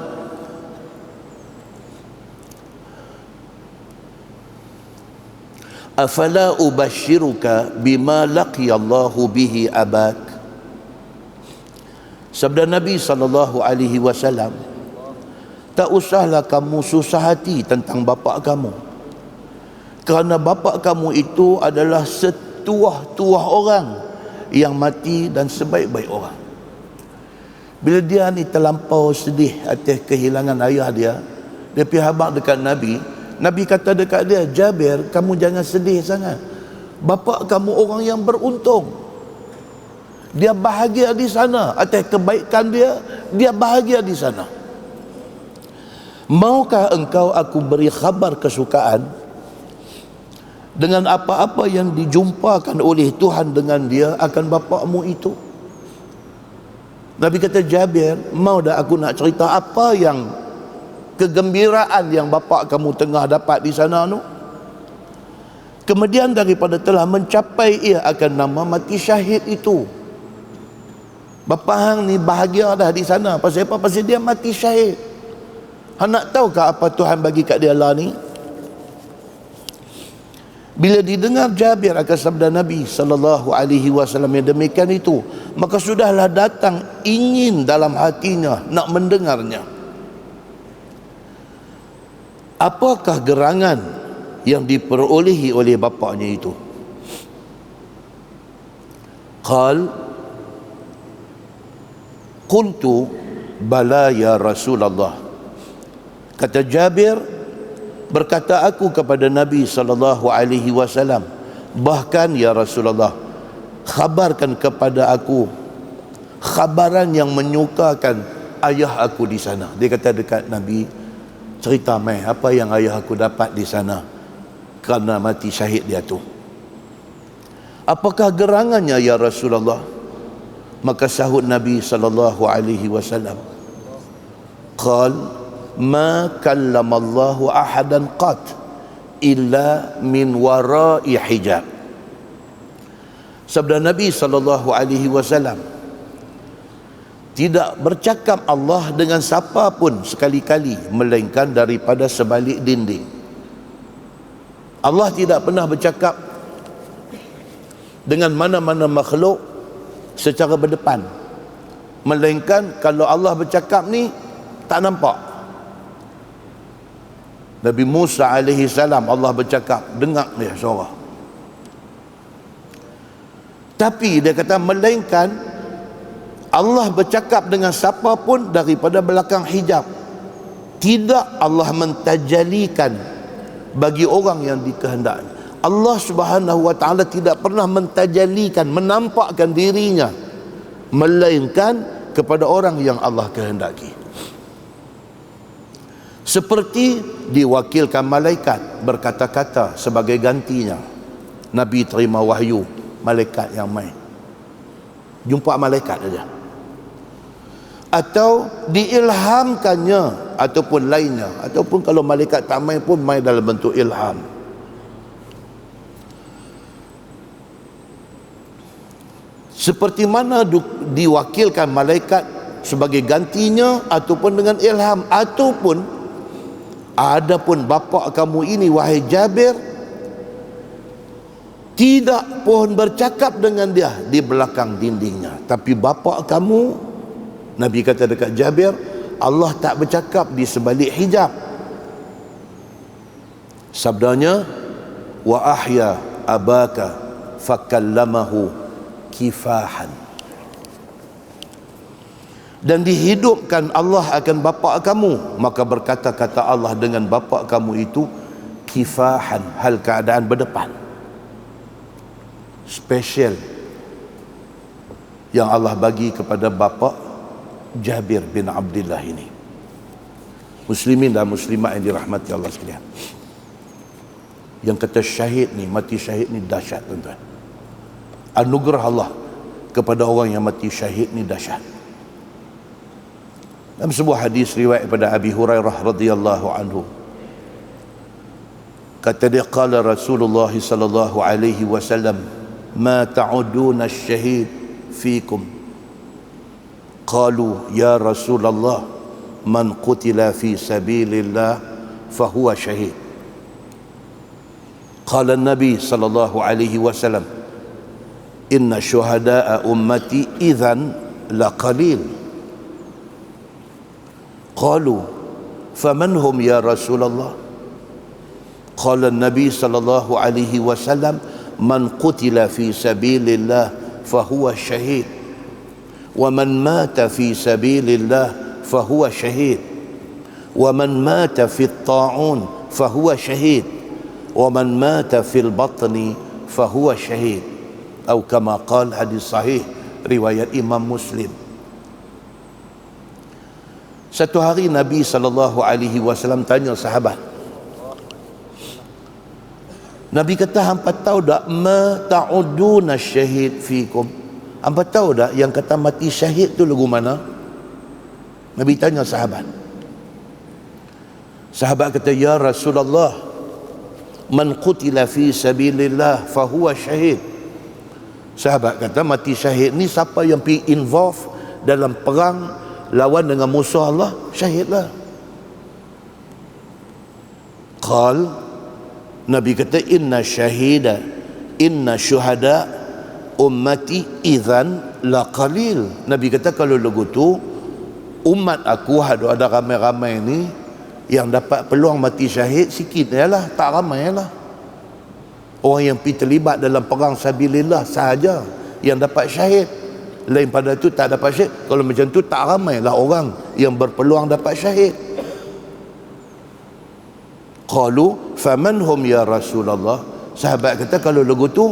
afala ubashiruka bima laqiyallahu bihi abak. Sabda Nabi SAW, tak usahlah kamu susah hati tentang bapa kamu, kerana bapa kamu itu adalah setuah-tuah orang yang mati dan sebaik-baik orang. Bila dia ni terlampau sedih atas kehilangan ayah dia, dia pergi habaq dekat Nabi. Nabi kata dekat dia, Jabir, kamu jangan sedih sangat. Bapa kamu orang yang beruntung. Dia bahagia di sana. Atas kebaikan dia, dia bahagia di sana. Maukah engkau aku beri khabar kesukaan dengan apa-apa yang dijumpakan oleh Tuhan dengan dia akan bapamu itu? Nabi kata, Jabir, mau dah aku nak cerita apa yang kegembiraan yang bapa kamu tengah dapat di sana tu? Kemudian daripada telah mencapai ia akan nama mati syahid itu. Bapa hang ni bahagia dah di sana. Pasal apa? Pasal dia mati syahid. Hang nak tahukah apa Tuhan bagi kat dia lah ni? Bila didengar Jabir akan sabda Nabi SAW yang demikian itu, maka sudahlah datang ingin dalam hatinya nak mendengarnya. Apakah gerangan yang diperolehi oleh bapaknya itu? Qal qultu bala ya Rasulullah. Kata Jabir, berkata aku kepada Nabi SAW, bahkan ya Rasulullah, khabarkan kepada aku khabaran yang menyukakan ayah aku di sana. Dia kata dekat Nabi, cerita mai apa yang ayah aku dapat di sana kerana mati syahid dia tu. Apakah gerangannya ya Rasulullah? Maka sahut Nabi SAW, qal ma kallamallahu ahadan qat illa min wara'i hijab. Sabda Nabi SAW, tidak bercakap Allah dengan siapa pun sekali-kali melainkan daripada sebalik dinding. Allah tidak pernah bercakap dengan mana-mana makhluk secara berdepan, melainkan kalau Allah bercakap ni tak nampak. Nabi Musa alaihi salam, Allah bercakap, dengar dia suara. Tapi dia kata melainkan Allah bercakap dengan siapa pun daripada belakang hijab. Tidak Allah mentajalikan bagi orang yang dikehendaki. Allah Subhanahu wa taala tidak pernah mentajalikan, menampakkan dirinya, melainkan kepada orang yang Allah kehendaki. Seperti diwakilkan malaikat berkata-kata sebagai gantinya. Nabi terima wahyu, malaikat yang main, jumpa malaikat saja, atau diilhamkannya ataupun lainnya, ataupun kalau malaikat tak main pun main dalam bentuk ilham. Seperti mana diwakilkan malaikat sebagai gantinya ataupun dengan ilham, ataupun adapun bapa kamu ini wahai Jabir tidak pun bercakap dengan dia di belakang dindingnya, tapi bapa kamu, Nabi kata dekat Jabir, Allah tak bercakap di sebalik hijab. Sabdanya, wa ahya abaka fakallamahu kifahan. Dan dihidupkan Allah akan bapa kamu, maka berkata-kata Allah dengan bapa kamu itu kifahan, hal keadaan berdepan. Special yang Allah bagi kepada bapa Jabir bin Abdullah ini. Muslimin dan muslimat yang dirahmati Allah sekalian, yang kata syahid ni, mati syahid ni dahsyat tuan-tuan. Anugerah Allah kepada orang yang mati syahid ni dahsyat. Dalam sebuah hadis riwayat daripada Abi Hurairah radhiyallahu anhu, kata dia, qala Rasulullah sallallahu alaihi wasallam, ma ta'uduna syahid fikum. Qalu ya Rasulullah man qutila fi sabilillah fahuwa syahid. Qala Nabi sallallahu alaihi wasallam inna syuhada'a ummati idhan la qalil. Qalu faman hum ya Rasulullah? Qala Nabi sallallahu alaihi wasallam man qutila fi sabilillah fahuwa syahid wa man mata fi sabilillah fahuwa syahid wa man mata fi at-ta'un fahuwa syahid wa man mata fil batni fahuwa syahid, atau kama qala, hadis sahih riwayat Imam Muslim. Satu hari Nabi sallallahu alaihi wasallam tanya sahabat, Nabi kata, hampa tahu tak ma ta'uduna syahid fikum? Hampa tahu tak yang kata mati syahid tu lagu mana? Nabi tanya sahabat. Sahabat kata, ya Rasulullah, man qutila fi sabilillah fahuwa syahid. Sahabat kata, mati syahid ni siapa yang pergi involve dalam perang lawan dengan musuh Allah, syahidlah. Qal, Nabi kata, inna syuhada ummati idhan la qalil. Nabi kata, kalau lagu tu umat aku ada ramai-ramai ni yang dapat peluang mati syahid sikit lah, tak ramai lah. Orang yang pergi terlibat dalam perang sabilillah sahaja yang dapat syahid, lain pada tu tak dapat syahid. Kalau macam tu tak ramai lah orang yang berpeluang dapat syahid. Qalu faman hum ya Rasulullah? Sahabat kata, kalau lagu tu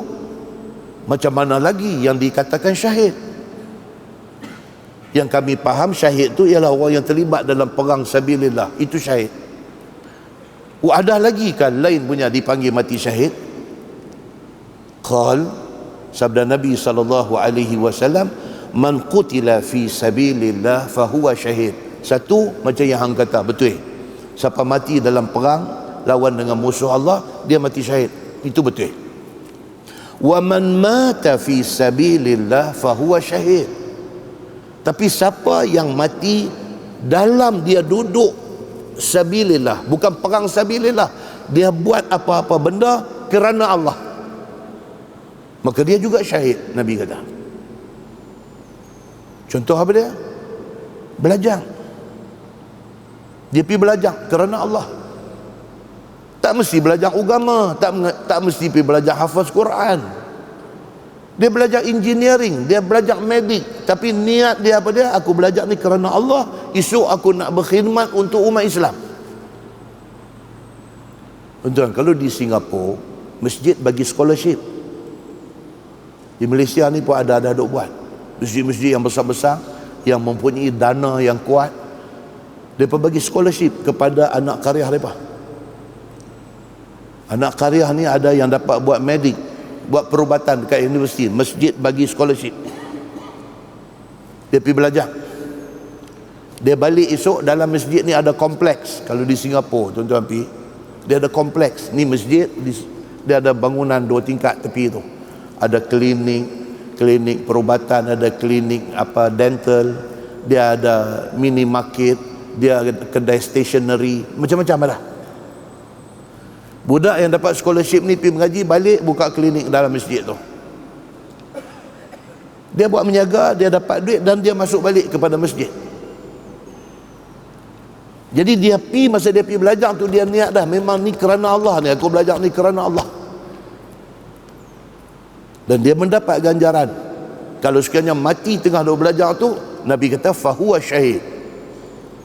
macam mana lagi yang dikatakan syahid? Yang kami faham syahid tu ialah orang yang terlibat dalam perang sabilillah, itu syahid. Ada lagi kan lain punya dipanggil mati syahid? Qal, sabda Nabi sallallahu alaihi wasallam, man qutila fi sabilillah fahuwa syahid. Satu macam yang hang kata, betul. Siapa mati dalam perang lawan dengan musuh Allah, dia mati syahid, itu betul. Wa man mata fi sabilillah fahuwa syahid. Tapi siapa yang mati dalam dia duduk sabilillah, bukan perang sabilillah, dia buat apa-apa benda kerana Allah, maka dia juga syahid, Nabi kata. Contoh apa dia? Belajar. Dia pergi belajar kerana Allah. Tak mesti belajar agama, tak mesti pergi belajar hafaz Quran. Dia belajar engineering, dia belajar medik, tapi niat dia apa dia? Aku belajar ni kerana Allah, esok aku nak berkhidmat untuk umat Islam. Tuan-tuan, kalau di Singapura masjid bagi scholarship. Di Malaysia ni pun ada duk buat. Masjid-masjid yang besar-besar yang mempunyai dana yang kuat, mereka bagi scholarship kepada anak karya mereka. Anak karya ni ada yang dapat buat medik, buat perubatan dekat universiti, masjid bagi scholarship. Dia pergi belajar, dia balik esok, dalam masjid ni ada kompleks. Kalau di Singapura, tuan-tuan pergi, dia ada kompleks. Ni masjid, dia ada bangunan 2 tingkat tepi tu. Ada klinik perubatan, ada klinik dental, dia ada mini market, dia ada kedai stationery, macam-macam ada. Budak yang dapat scholarship ni pergi mengaji, balik buka klinik dalam masjid tu. Dia buat menjaga, dia dapat duit dan dia masuk balik kepada masjid. Jadi dia pergi, masa dia pergi belajar tu, dia niat dah, memang ni kerana Allah ni, aku belajar ni kerana Allah. Dan dia mendapat ganjaran. Kalau sekiranya mati tengah duk belajar tu, Nabi kata fahuwa syahid,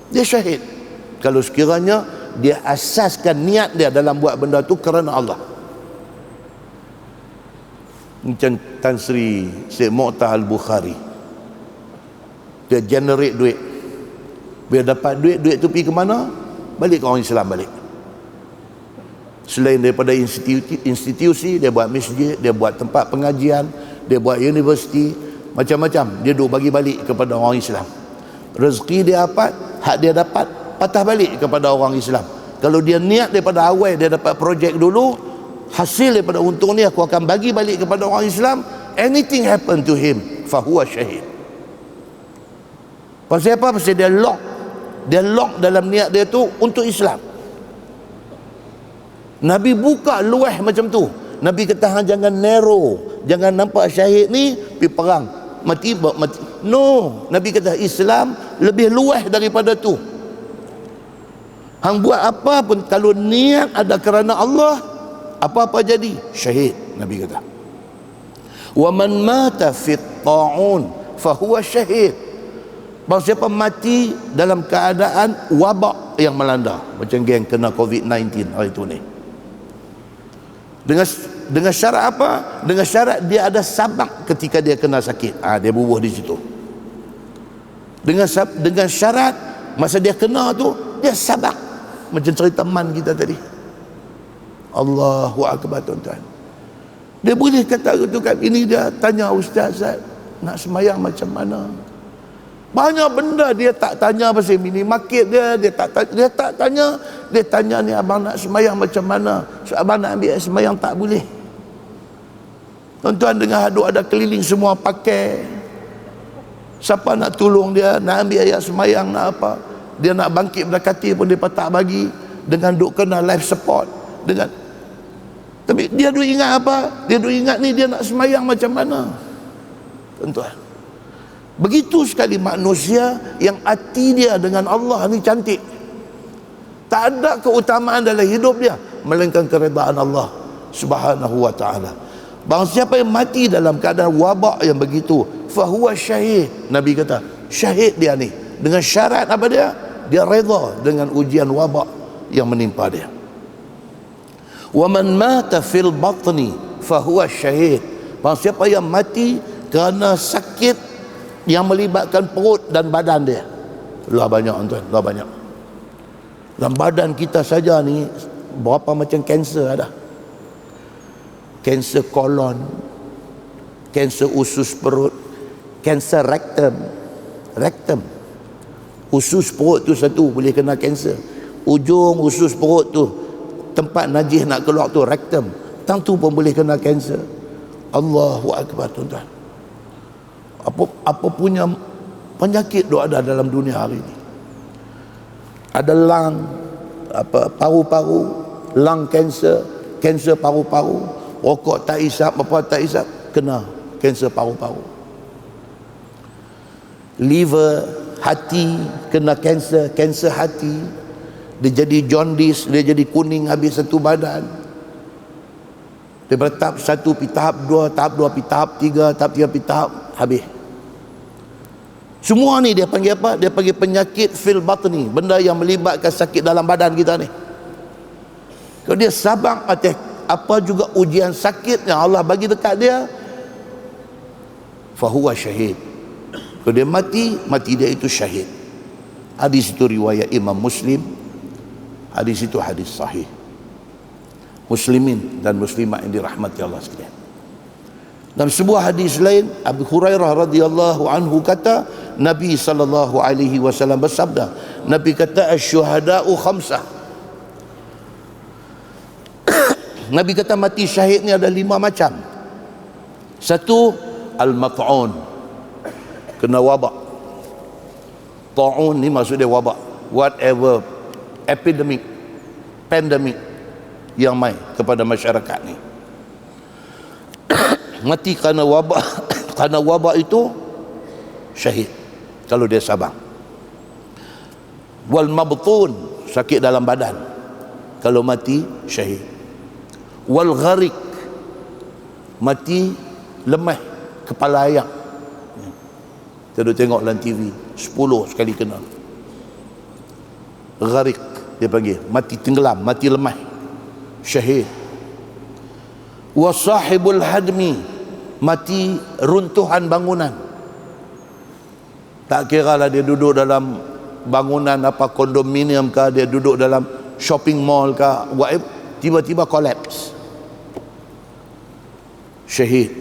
dia syahid. Kalau sekiranya dia asaskan niat dia dalam buat benda tu kerana Allah. Macam Tan Sri Syed Mu'tah Al-Bukhari, dia generate duit. Bila dapat duit, duit tu pergi ke mana? Balik ke orang Islam balik. Selain daripada institusi, dia buat masjid, dia buat tempat pengajian, dia buat universiti, macam-macam dia duk bagi balik kepada orang Islam. Rezeki dia dapat, hak dia dapat, patah balik kepada orang Islam. Kalau dia niat daripada awal, dia dapat projek dulu, hasil daripada untung ni aku akan bagi balik kepada orang Islam. Anything happen to him, fahuwa syahid. Pasal apa? Pasal dia lock dalam niat dia tu untuk Islam. Nabi buka luah macam tu. Nabi kata hang jangan narrow, jangan nampak syahid ni pergi perang, mati. No, Nabi kata Islam lebih luas daripada tu. Hang buat apa pun kalau niat ada kerana Allah, apa-apa jadi syahid, Nabi kata. Wa man mata fi ta'un fa huwa syahid. Bahawa siapa mati dalam keadaan wabak yang melanda, macam geng kena COVID-19 hari tu ni, dengan syarat apa? Dengan syarat dia ada sabak ketika dia kena sakit. Dia bubuh di situ. Dengan syarat masa dia kena tu dia sabak. Macam cerita man kita tadi. Allahu akbar, tuan-tuan. Dia boleh kata tu kan, ini dia tanya ustaz, nak semayang macam mana? Banyak benda dia tak tanya pasal minimarket dia tak tanya. Dia tanya ni, abang nak semayang macam mana? So abang nak ambil semayang tak boleh. Tuan-tuan dengar hadut ada keliling semua pakai. Siapa nak tolong dia, nak ambil ayat semayang, nak apa? Dia nak bangkit pada katil pun dia tak bagi. Dengan duk kena life support. Tapi dia duk ingat apa? Dia duk ingat ni dia nak semayang macam mana? Tuan-tuan, begitu sekali manusia yang hati dia dengan Allah ni cantik. Tak ada keutamaan dalam hidup dia melainkan keredaan Allah Subhanahu wa ta'ala. Bang siapa yang mati dalam keadaan wabak yang begitu, fahuwa syahid. Nabi kata syahid dia ni dengan syarat apa dia? Dia redha dengan ujian wabak yang menimpa dia. Wa man mata fil batni fahuwa syahid. Bang siapa yang mati kerana sakit yang melibatkan perut dan badan dia. Lah banyak tuan, lah banyak. Dalam badan kita saja ni berapa macam kanser ada. Kanser kolon, kanser usus perut, kanser rektum. Usus perut tu satu boleh kena kanser. Ujung usus perut tu, tempat najis nak keluar tu rektum. Tang tu pun boleh kena kanser. Allahu akbar, tuan-tuan. Apa punya penyakit duk ada dalam dunia hari ini. Ada lung, paru-paru, lung cancer, kanser paru-paru, rokok tak isap, apa tak isap, kena kanser paru-paru. Liver, hati, kena kanser hati. Dia jadi jaundice, dia jadi kuning habis satu badan. Daripada tahap 1 pergi tahap 2, tahap 2 pergi tahap 3, tahap 3 pergi tahap habis. Semua ni dia panggil apa? Dia panggil penyakit fil batni, benda yang melibatkan sakit dalam badan kita ni. Kalau dia sabar atas apa juga ujian sakit yang Allah bagi dekat dia, fahuwa syahid. Kalau dia mati dia itu syahid. Hadis itu riwayat Imam Muslim. Hadis itu hadis sahih. Muslimin dan muslimat yang dirahmati Allah sekalian. Dalam sebuah hadis lain, Abu Hurairah radhiyallahu anhu kata, Nabi sallallahu alaihi wasallam bersabda, Nabi kata asy-syuhada'u khamsah. Nabi kata mati syahid ni ada 5 macam. Satu, al-mat'un, kena wabak. Ta'un ni maksud dia wabak, whatever epidemic, pandemic yang mai kepada masyarakat ni. Mati kerana wabak, kerana wabak itu syahid kalau dia sabar. Wal mabtun, sakit dalam badan, kalau mati syahid. Wal gharik, mati lemah kepala ayam. Kita dah tengok dalam TV 10 sekali kena. Gharik dia panggil, mati tenggelam, mati lemah, syahid. Wa sahibul hadmi, mati runtuhan bangunan. Tak kira lah dia duduk dalam bangunan apa kondominium kah, dia duduk dalam shopping mall kah, whatever, tiba-tiba collapse, syahid.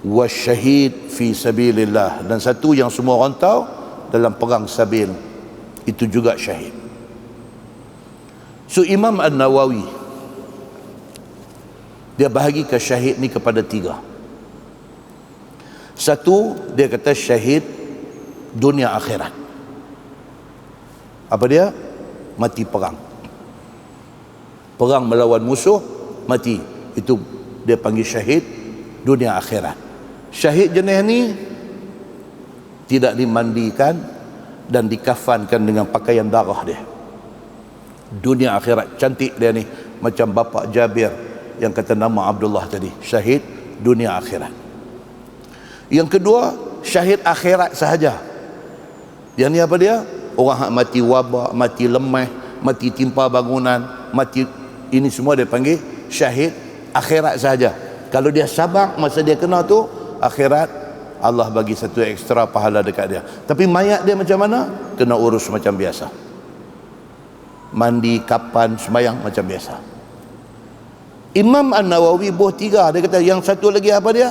Wa syahid fi sabilillah, dan satu yang semua orang tahu dalam perang sabil, itu juga syahid. So Imam An-Nawawi Dia bahagi ke syahid ni kepada 3. Satu, dia kata syahid dunia akhirat. Apa dia? Mati perang. Perang melawan musuh, mati. Itu dia panggil syahid dunia akhirat. Syahid jenis ni tidak dimandikan dan dikafankan dengan pakaian darah dia. Dunia akhirat. Cantik dia ni, macam bapa Jabir yang kata nama Abdullah tadi. Syahid dunia akhirat. Yang kedua, syahid akhirat sahaja. Yang ni apa dia? Orang yang mati wabak, mati lemah, mati timpa bangunan, mati, ini semua dia panggil syahid akhirat sahaja. Kalau dia sabar masa dia kena tu, akhirat Allah bagi satu ekstra pahala dekat dia. Tapi mayat dia macam mana? Kena urus macam biasa. Mandi, kapan, sembahyang macam biasa. Imam An-Nawawi buah 3. Dia kata yang satu lagi apa dia?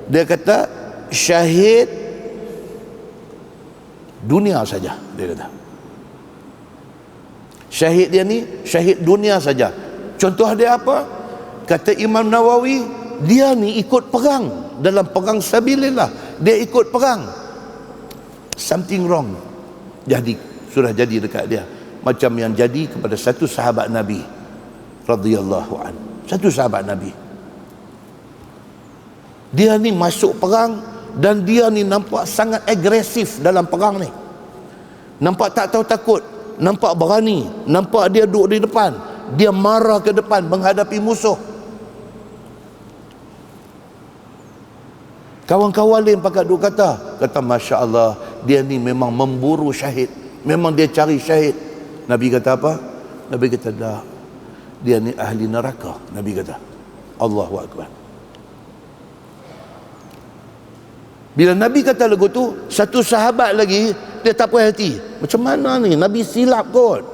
Dia kata syahid dunia saja. Dia kata syahid dia ni syahid dunia saja. Contoh dia apa? Kata Imam Nawawi, dia ni ikut perang, dalam perang sabilillah dia ikut perang. Something wrong sudah jadi dekat dia, macam yang jadi kepada satu sahabat Nabi radhiyallahu anhu. Satu sahabat Nabi, dia ni masuk perang dan dia ni nampak sangat agresif dalam perang ni. Nampak tak tahu takut, nampak berani, nampak dia duduk di depan, dia marah ke depan menghadapi musuh. Kawan-kawan lain pakat duk kata Masya Allah, dia ni memang memburu syahid, memang dia cari syahid. Nabi kata apa? Nabi kata dah, dia ni ahli neraka. Nabi kata Allahu Akbar. Bila Nabi kata lagu tu, satu sahabat lagi dia tak puas hati. Macam mana ni? Nabi silap kot,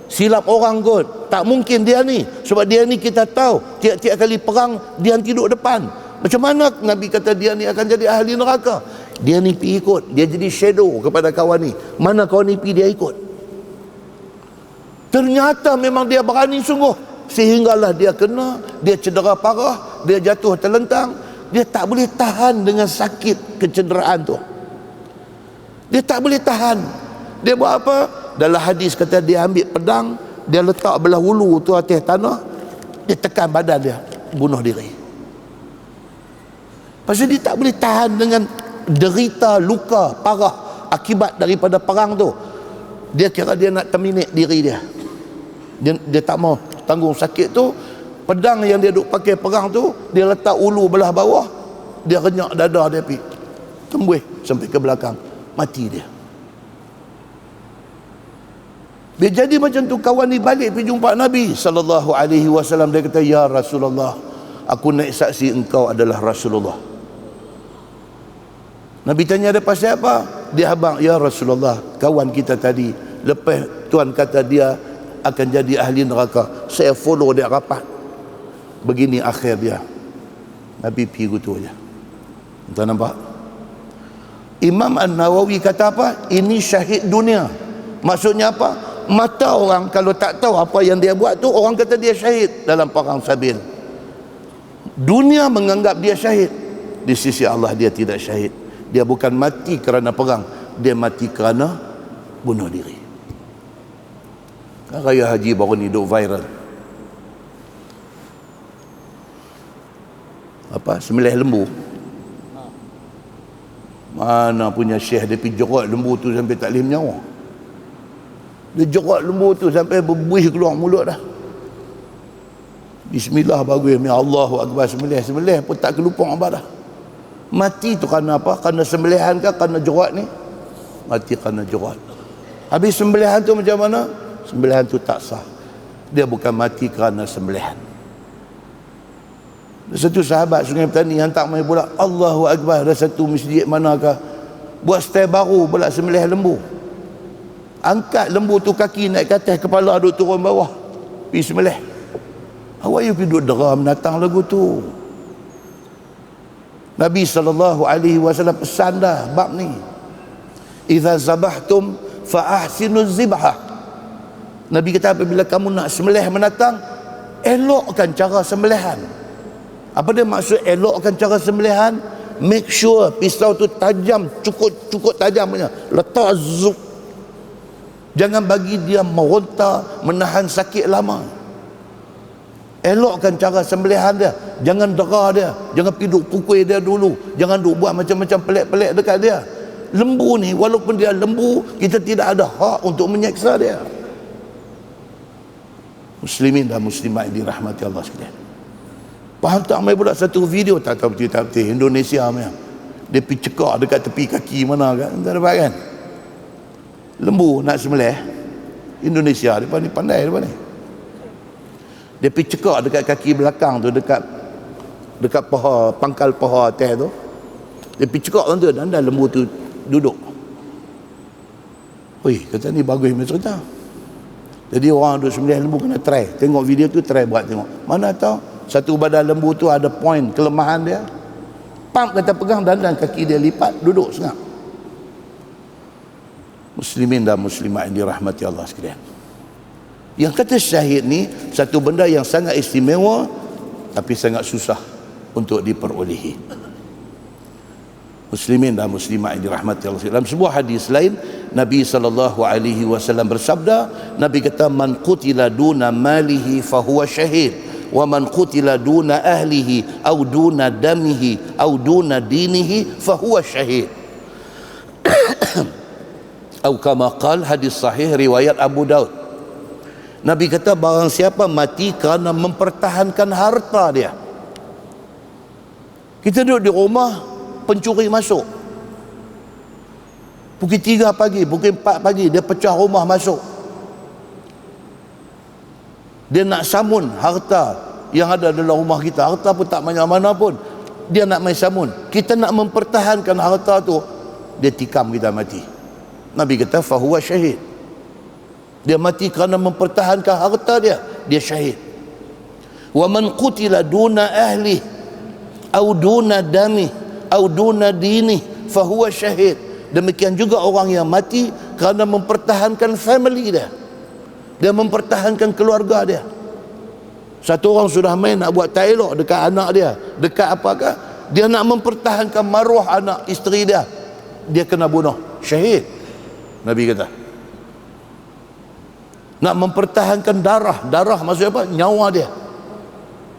silap orang kot. Tak mungkin dia ni, sebab dia ni kita tahu tiap-tiap kali perang dia tidur depan. Macam mana Nabi kata dia ni akan jadi ahli neraka? Dia ni pergi ikut, dia jadi shadow kepada kawan ni. Mana kawan ni pergi, dia ikut. Ternyata memang dia berani sungguh, sehinggalah dia kena, dia cedera parah, dia jatuh terlentang. Dia tak boleh tahan dengan sakit kecederaan tu. Dia tak boleh tahan. Dia buat apa? Dalam hadis kata dia ambil pedang, dia letak belah hulu tu atas tanah, dia tekan badan dia, bunuh diri. Pasal dia tak boleh tahan dengan derita luka parah akibat daripada perang tu. Dia kira dia nak terminate diri dia. Dia tak mau tanggung sakit tu. Pedang yang dia duk pakai perang tu, dia letak ulu belah bawah, dia renyak dada dia pergi tembus sampai ke belakang, mati dia. Dia jadi macam tu. Kawan ni balik pergi jumpa Nabi sallallahu alaihi wasallam. Dia kata, ya Rasulullah, aku naik saksi engkau adalah Rasulullah. Nabi tanya dia pasal apa? Dia abang, ya Rasulullah, kawan kita tadi lepas Tuhan kata dia akan jadi ahli neraka, saya follow dia rapat, begini akhir dia. Nabi pergi gitu aja. Tuan nampak? Imam An-Nawawi kata apa? Ini syahid dunia. Maksudnya apa? Mata orang kalau tak tahu apa yang dia buat tu, orang kata dia syahid dalam perang sabil. Dunia menganggap dia syahid. Di sisi Allah dia tidak syahid. Dia bukan mati kerana perang, dia mati kerana bunuh diri. Raya haji baru ni duk viral. Apa? Sembelih lembu. Mana punya syekh dia pergi jerat lembu tu sampai tak boleh menyawa. Dia jerat lembu tu sampai berbuih keluar mulut dah. Bismillah bagus, ya Allahu Akbar, sembelih pun tak kelupang apa dah. Mati tu kerana apa? Kerana sembelihan ke kerana jerat ni? Mati kerana jerat. Habis sembelihan tu macam mana? Sembelihan tu tak sah. Dia bukan mati kerana sembelihan. Satu sahabat Sungai Petani yang tak main pula, Allahu Akbar, ada satu masjid manakah buat style baru pula sembelih lembu. Angkat lembu tu kaki naik ke atas, kepala duduk turun bawah, pergi sembelih. Awak you pergi duduk deram datang lagu tu. Nabi SAW pesan dah bab ni, idza zabahtum fa ahsinu zibhah. Nabi kata apabila kamu nak sembelih menatang, elokkan cara sembelihan. Apa dia maksud elokkan cara sembelihan? Make sure pisau tu tajam, cukup tajam punya. Letak zup. Jangan bagi dia meronta, menahan sakit lama. Elokkan cara sembelihan dia. Jangan dera dia. Jangan pergi duk pukul dia dulu. Jangan duk buat macam-macam pelik-pelik dekat dia. Lembu ni, walaupun dia lembu, kita tidak ada hak untuk menyeksa dia. Muslimin dan muslimat yang dirahmati Allah sekalian. Faham tak mai pula satu video tak tahu betul Indonesia punya. Dia pergi cekak dekat tepi kaki mana kan. Tak dapat kan? Lembu nak sembelih. Indonesia depan ni pandai depan ni. Dia pergi cekak dekat kaki belakang tu, dekat paha, pangkal paha atas tu. Dia pergi cekak tu dan lembu tu duduk. Oi, kata ni bagus punya cerita. Jadi orang duduk sembelih lembu kena try. Tengok video tu, try buat tengok. Mana tahu satu badan lembu tu ada point kelemahan dia. Pam kata pegang dan kaki dia lipat, duduk sengap. Muslimin dan muslimat yang dirahmati Allah sekalian. Yang kata syahid ni satu benda yang sangat istimewa tapi sangat susah untuk diperolehi. Muslimin dan muslimat yang dirahmati Allah. Dalam sebuah hadis lain, Nabi SAW bersabda, Nabi kata, man qutila duna malihi fahuwa syahid, wa man qutila duna ahlihi au duna damihi au duna dinihi fahuwa syahid. Atau kama qal, hadis sahih riwayat Abu Daud. Nabi kata barang siapa mati kerana mempertahankan harta dia. Kita duduk di rumah, pencuri masuk. Pukul 3 pagi, pukul 4 pagi dia pecah rumah masuk. Dia nak samun harta yang ada dalam rumah kita. Harta pun tak mana-mana pun. Dia nak main samun. Kita nak mempertahankan harta tu, dia tikam kita mati. Nabi kata fahuwa syahid. Dia mati kerana mempertahankan harta dia, dia syahid. Wa man qutila duna ahli au duna dami au duna dini fahuwa syahid. Demikian juga orang yang mati kerana mempertahankan family dia. Dia mempertahankan keluarga dia. Satu orang sudah main nak buat tak elok dekat anak dia, dekat apakah, dia nak mempertahankan maruah anak isteri dia, dia kena bunuh, syahid. Nabi kata nak mempertahankan darah maksudnya apa? Nyawa dia.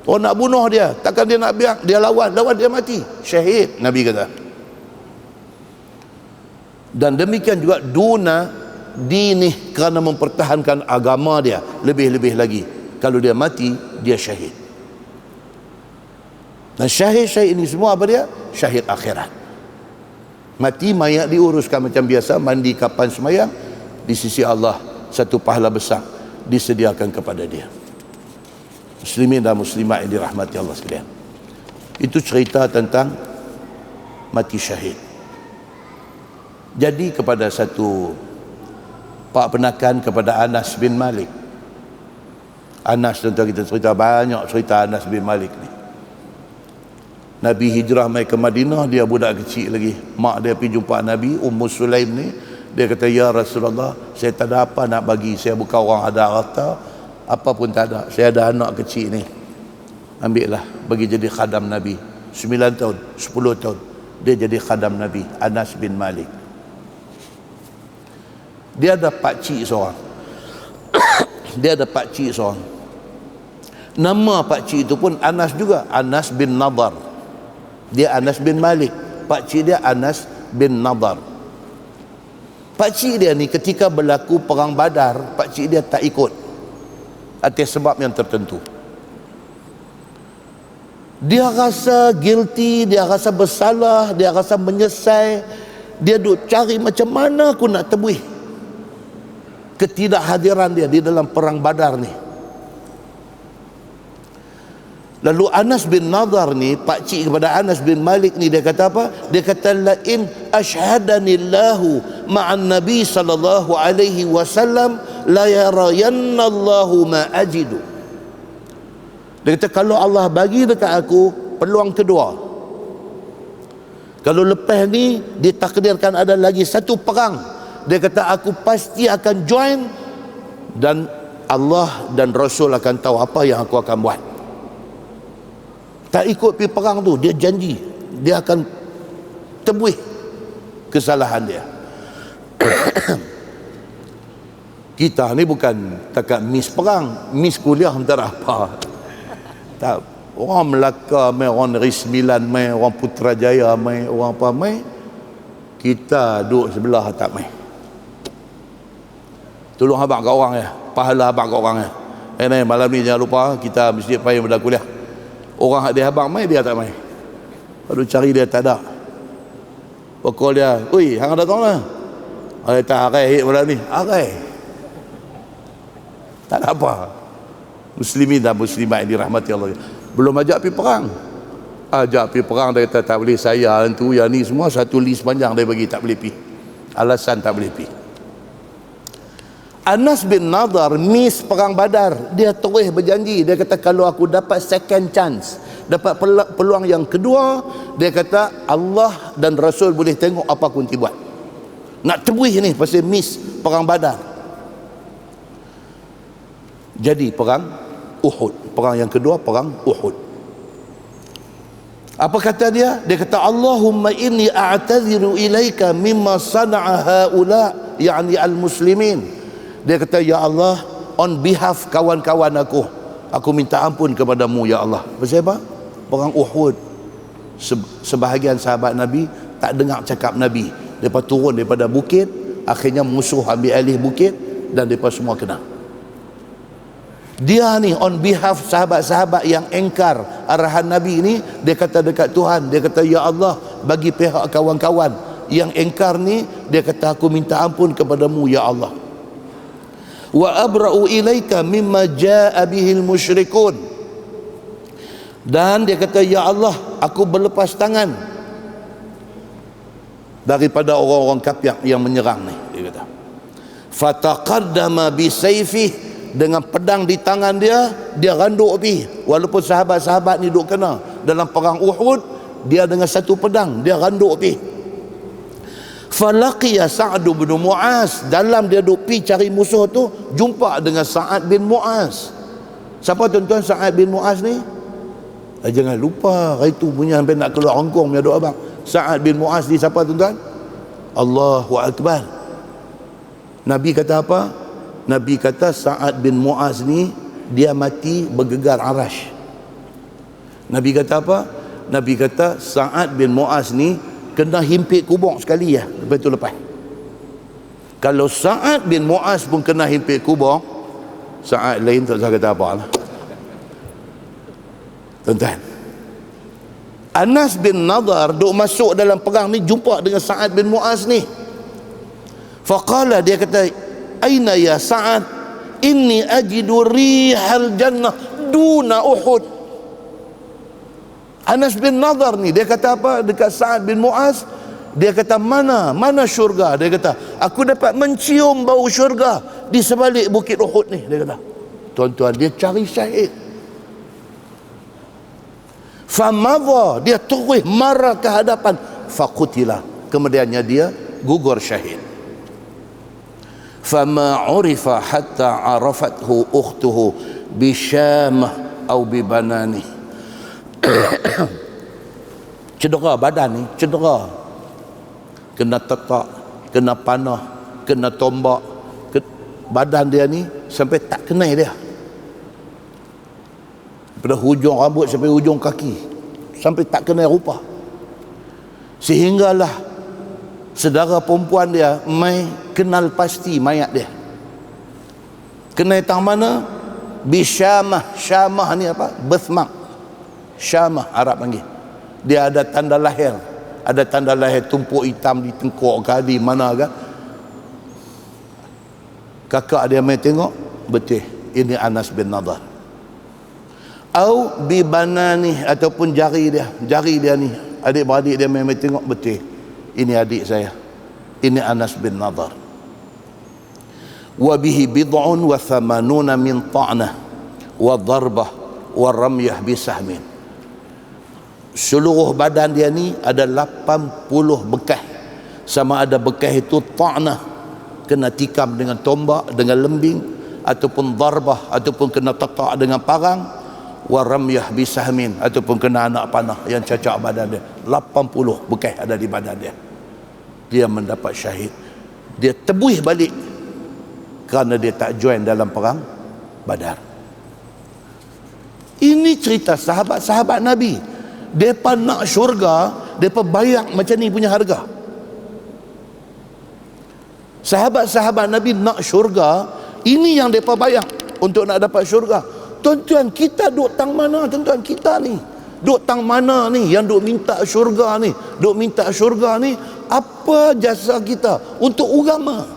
Oh, nak bunuh dia, takkan dia nak biar dia lawan dia mati, syahid. Nabi kata. Dan demikian juga duna dini, kerana mempertahankan agama dia, lebih-lebih lagi kalau dia mati dia syahid. Dan syahid ini semua apa dia? Syahid akhirat. Mati mayat diuruskan macam biasa, mandi kapan semayang, di sisi Allah satu pahala besar disediakan kepada dia. Muslimin dan muslimat yang dirahmati Allah sekalian. Itu cerita tentang mati syahid. Jadi kepada satu pak penakan kepada Anas bin Malik. Anas, tentu kita cerita banyak cerita Anas bin Malik ni. Nabi hijrah mai ke Madinah, dia budak kecil lagi. Mak dia pergi jumpa Nabi, Ummu Sulaim ni. Dia kata, ya Rasulullah, saya tak ada apa nak bagi. Saya bukan orang ada harta, apa pun tak ada. Saya ada anak kecil ni. Ambillah, bagi jadi khadam Nabi. 9 tahun, 10 tahun. Dia jadi khadam Nabi, Anas bin Malik. Dia ada pakcik seorang. Nama pakcik itu pun Anas juga, Anas bin Nadar. Dia Anas bin Malik, pakcik dia Anas bin Nadar. Pakcik dia ni ketika berlaku perang Badar, pakcik dia tak ikut atas sebab yang tertentu. Dia rasa guilty, dia rasa bersalah, dia rasa menyesal. Dia duk cari macam mana aku nak tebus ketidakhadiran dia di dalam perang Badar ni. Lalu Anas bin Nadar ni, pakcik kepada Anas bin Malik ni, dia kata apa? Dia kata, la in ashhadanillahu ma'an nabi sallallahu alaihi wasallam la yarayanna Allahu ma ajidu. Dia kata, kalau Allah bagi dekat aku peluang kedua, kalau lepas ni ditakdirkan ada lagi satu perang, dia kata aku pasti akan join dan Allah dan Rasul akan tahu apa yang aku akan buat. Tak ikut pergi perang tu, dia janji dia akan tebus kesalahan dia. Kita ni bukan takat miss perang, miss kuliah entah apa. Tak, orang Melaka mai, orang Negeri Sembilan mai, orang Putrajaya mai, orang apa mai, kita duduk sebelah tak mai. Tolong abang kat orang ya, pahala abang kat orang ya. Malam ni jangan lupa kita mesti payah pada kuliah. Orang hak dia abang mai, dia tak mai. Lalu cari dia tak ada. Pokok dia, "Oi, hang datang lah." Ai tak arai malam ni. Arai. Tak ada apa. Muslimin dan muslimat yang dirahmati Allah. Belum ajak pergi perang. Ajak pergi perang, dia kata tak boleh, saya tu yang ni semua satu list panjang dia bagi, tak boleh pergi. Alasan tak boleh pergi. Anas bin Nadar miss perang Badar. Dia terus berjanji, dia kata kalau aku dapat second chance, dapat peluang yang kedua, dia kata Allah dan Rasul boleh tengok apa aku nanti buat. Nak tebus ni pasal miss perang Badar. Jadi perang Uhud, perang yang kedua, perang Uhud. Apa kata dia? Dia kata, Allahumma inni a'tadhiru ilaika mimma sana'a haula, yakni al-muslimin. Dia kata, ya Allah, on behalf kawan-kawan aku minta ampun kepadamu ya Allah. Pasal apa? Perang Uhud. Sebahagian sahabat Nabi tak dengar cakap Nabi. Mereka turun daripada bukit, akhirnya musuh ambil alih bukit dan mereka semua kena. Dia ni on behalf sahabat-sahabat yang engkar arahan Nabi ni, dia kata dekat Tuhan, dia kata ya Allah, bagi pihak kawan-kawan yang engkar ni, dia kata aku minta ampun kepadamu ya Allah. Wa abra'u ilaika mimma jaa bihil musyrikun. Dan dia kata ya Allah, aku berlepas tangan daripada orang-orang kafir yang menyerang ni, dia kata. Fataqaddama bisayfihi, dengan pedang di tangan dia randuk pergi. Walaupun sahabat-sahabat ni duk kena dalam perang Uhud, dia dengan satu pedang dia randuk pergi. Falaqiya Sa'd bin Mu'az, dalam dia duk pergi cari musuh tu, jumpa dengan Sa'ad bin Mu'az. Siapa tuan-tuan Sa'ad bin Mu'az ni? Jangan lupa, hari tu punya sampai nak keluar Hong Kong punya doa abang. Sa'ad bin Mu'az ni siapa tuan-tuan? Allahu Akbar. Nabi kata apa? Nabi kata Sa'ad bin Mu'az ni dia mati bergegar arash. Nabi kata apa? Nabi kata Sa'ad bin Mu'az ni kena himpit kubur sekali ya, lepas tu lepas. Kalau Sa'ad bin Mu'az pun kena himpit kubur, Sa'ad lain tak usah kata apa lah. Tuan-tuan, Anas bin Nadar duk masuk dalam perang ni, jumpa dengan Sa'ad bin Mu'az ni. Faqala, dia kata, aina ya Sa'ad, inni ajidu rihal jannah duna Uhud. Anas bin Nadar ni dia kata apa dekat Sa'ad bin Mu'az? Dia kata mana syurga? Dia kata aku dapat mencium bau syurga di sebalik bukit Uhud ni. Dia kata, tuan-tuan, dia cari syahid. Famadha, dia terus marah ke hadapan, faqutila, kemudiannya dia gugur syahid. Fama urifa hatta arafathu ukhtuhu bisyamah atau bibanani. Cedera badan ni, cedera, kena tetak, kena panah, kena tombak, badan dia ni sampai tak kenal dia, daripada hujung rambut sampai hujung kaki, sampai tak kenal rupa. Sehinggalah saudara perempuan dia mai kenal pasti mayat dia. Kenal tang mana? Bisyamah. Syamah ni apa? Birthmark. Syamah Arab panggil. Dia ada tanda lahir. Ada tanda lahir tumpuk hitam di tengkuk ke di mana ke. Kakak dia mai tengok, betul ini Anas bin Nadar. Au bi banani, ataupun jari dia ni, adik-beradik dia mai tengok, betul ini adik saya, ini Anas bin Nadar. Wa bihi bid'un wa thamanuna min ta'nah wa darbah wa ramyah bisahmin. Seluruh badan dia ni ada 80 bekas. Sama ada bekas itu ta'nah, kena tikam dengan tombak, dengan lembing, ataupun darbah, ataupun kena tetak dengan parang, wa ramyah bisahmin, ataupun kena anak panah yang cacak badan dia. 80 bekas ada di badan dia. Dia mendapat syahid. Dia tebuih balik kerana dia tak join dalam perang Badar. Ini cerita sahabat-sahabat Nabi. Mereka nak syurga, mereka bayar macam ni punya harga. Sahabat-sahabat Nabi nak syurga, ini yang mereka bayar untuk nak dapat syurga. Tuan-tuan, kita duk tang mana tuan-tuan? Kita ni duk tang mana ni yang duk minta syurga ni? Duk minta syurga ni, apa jasa kita untuk agama?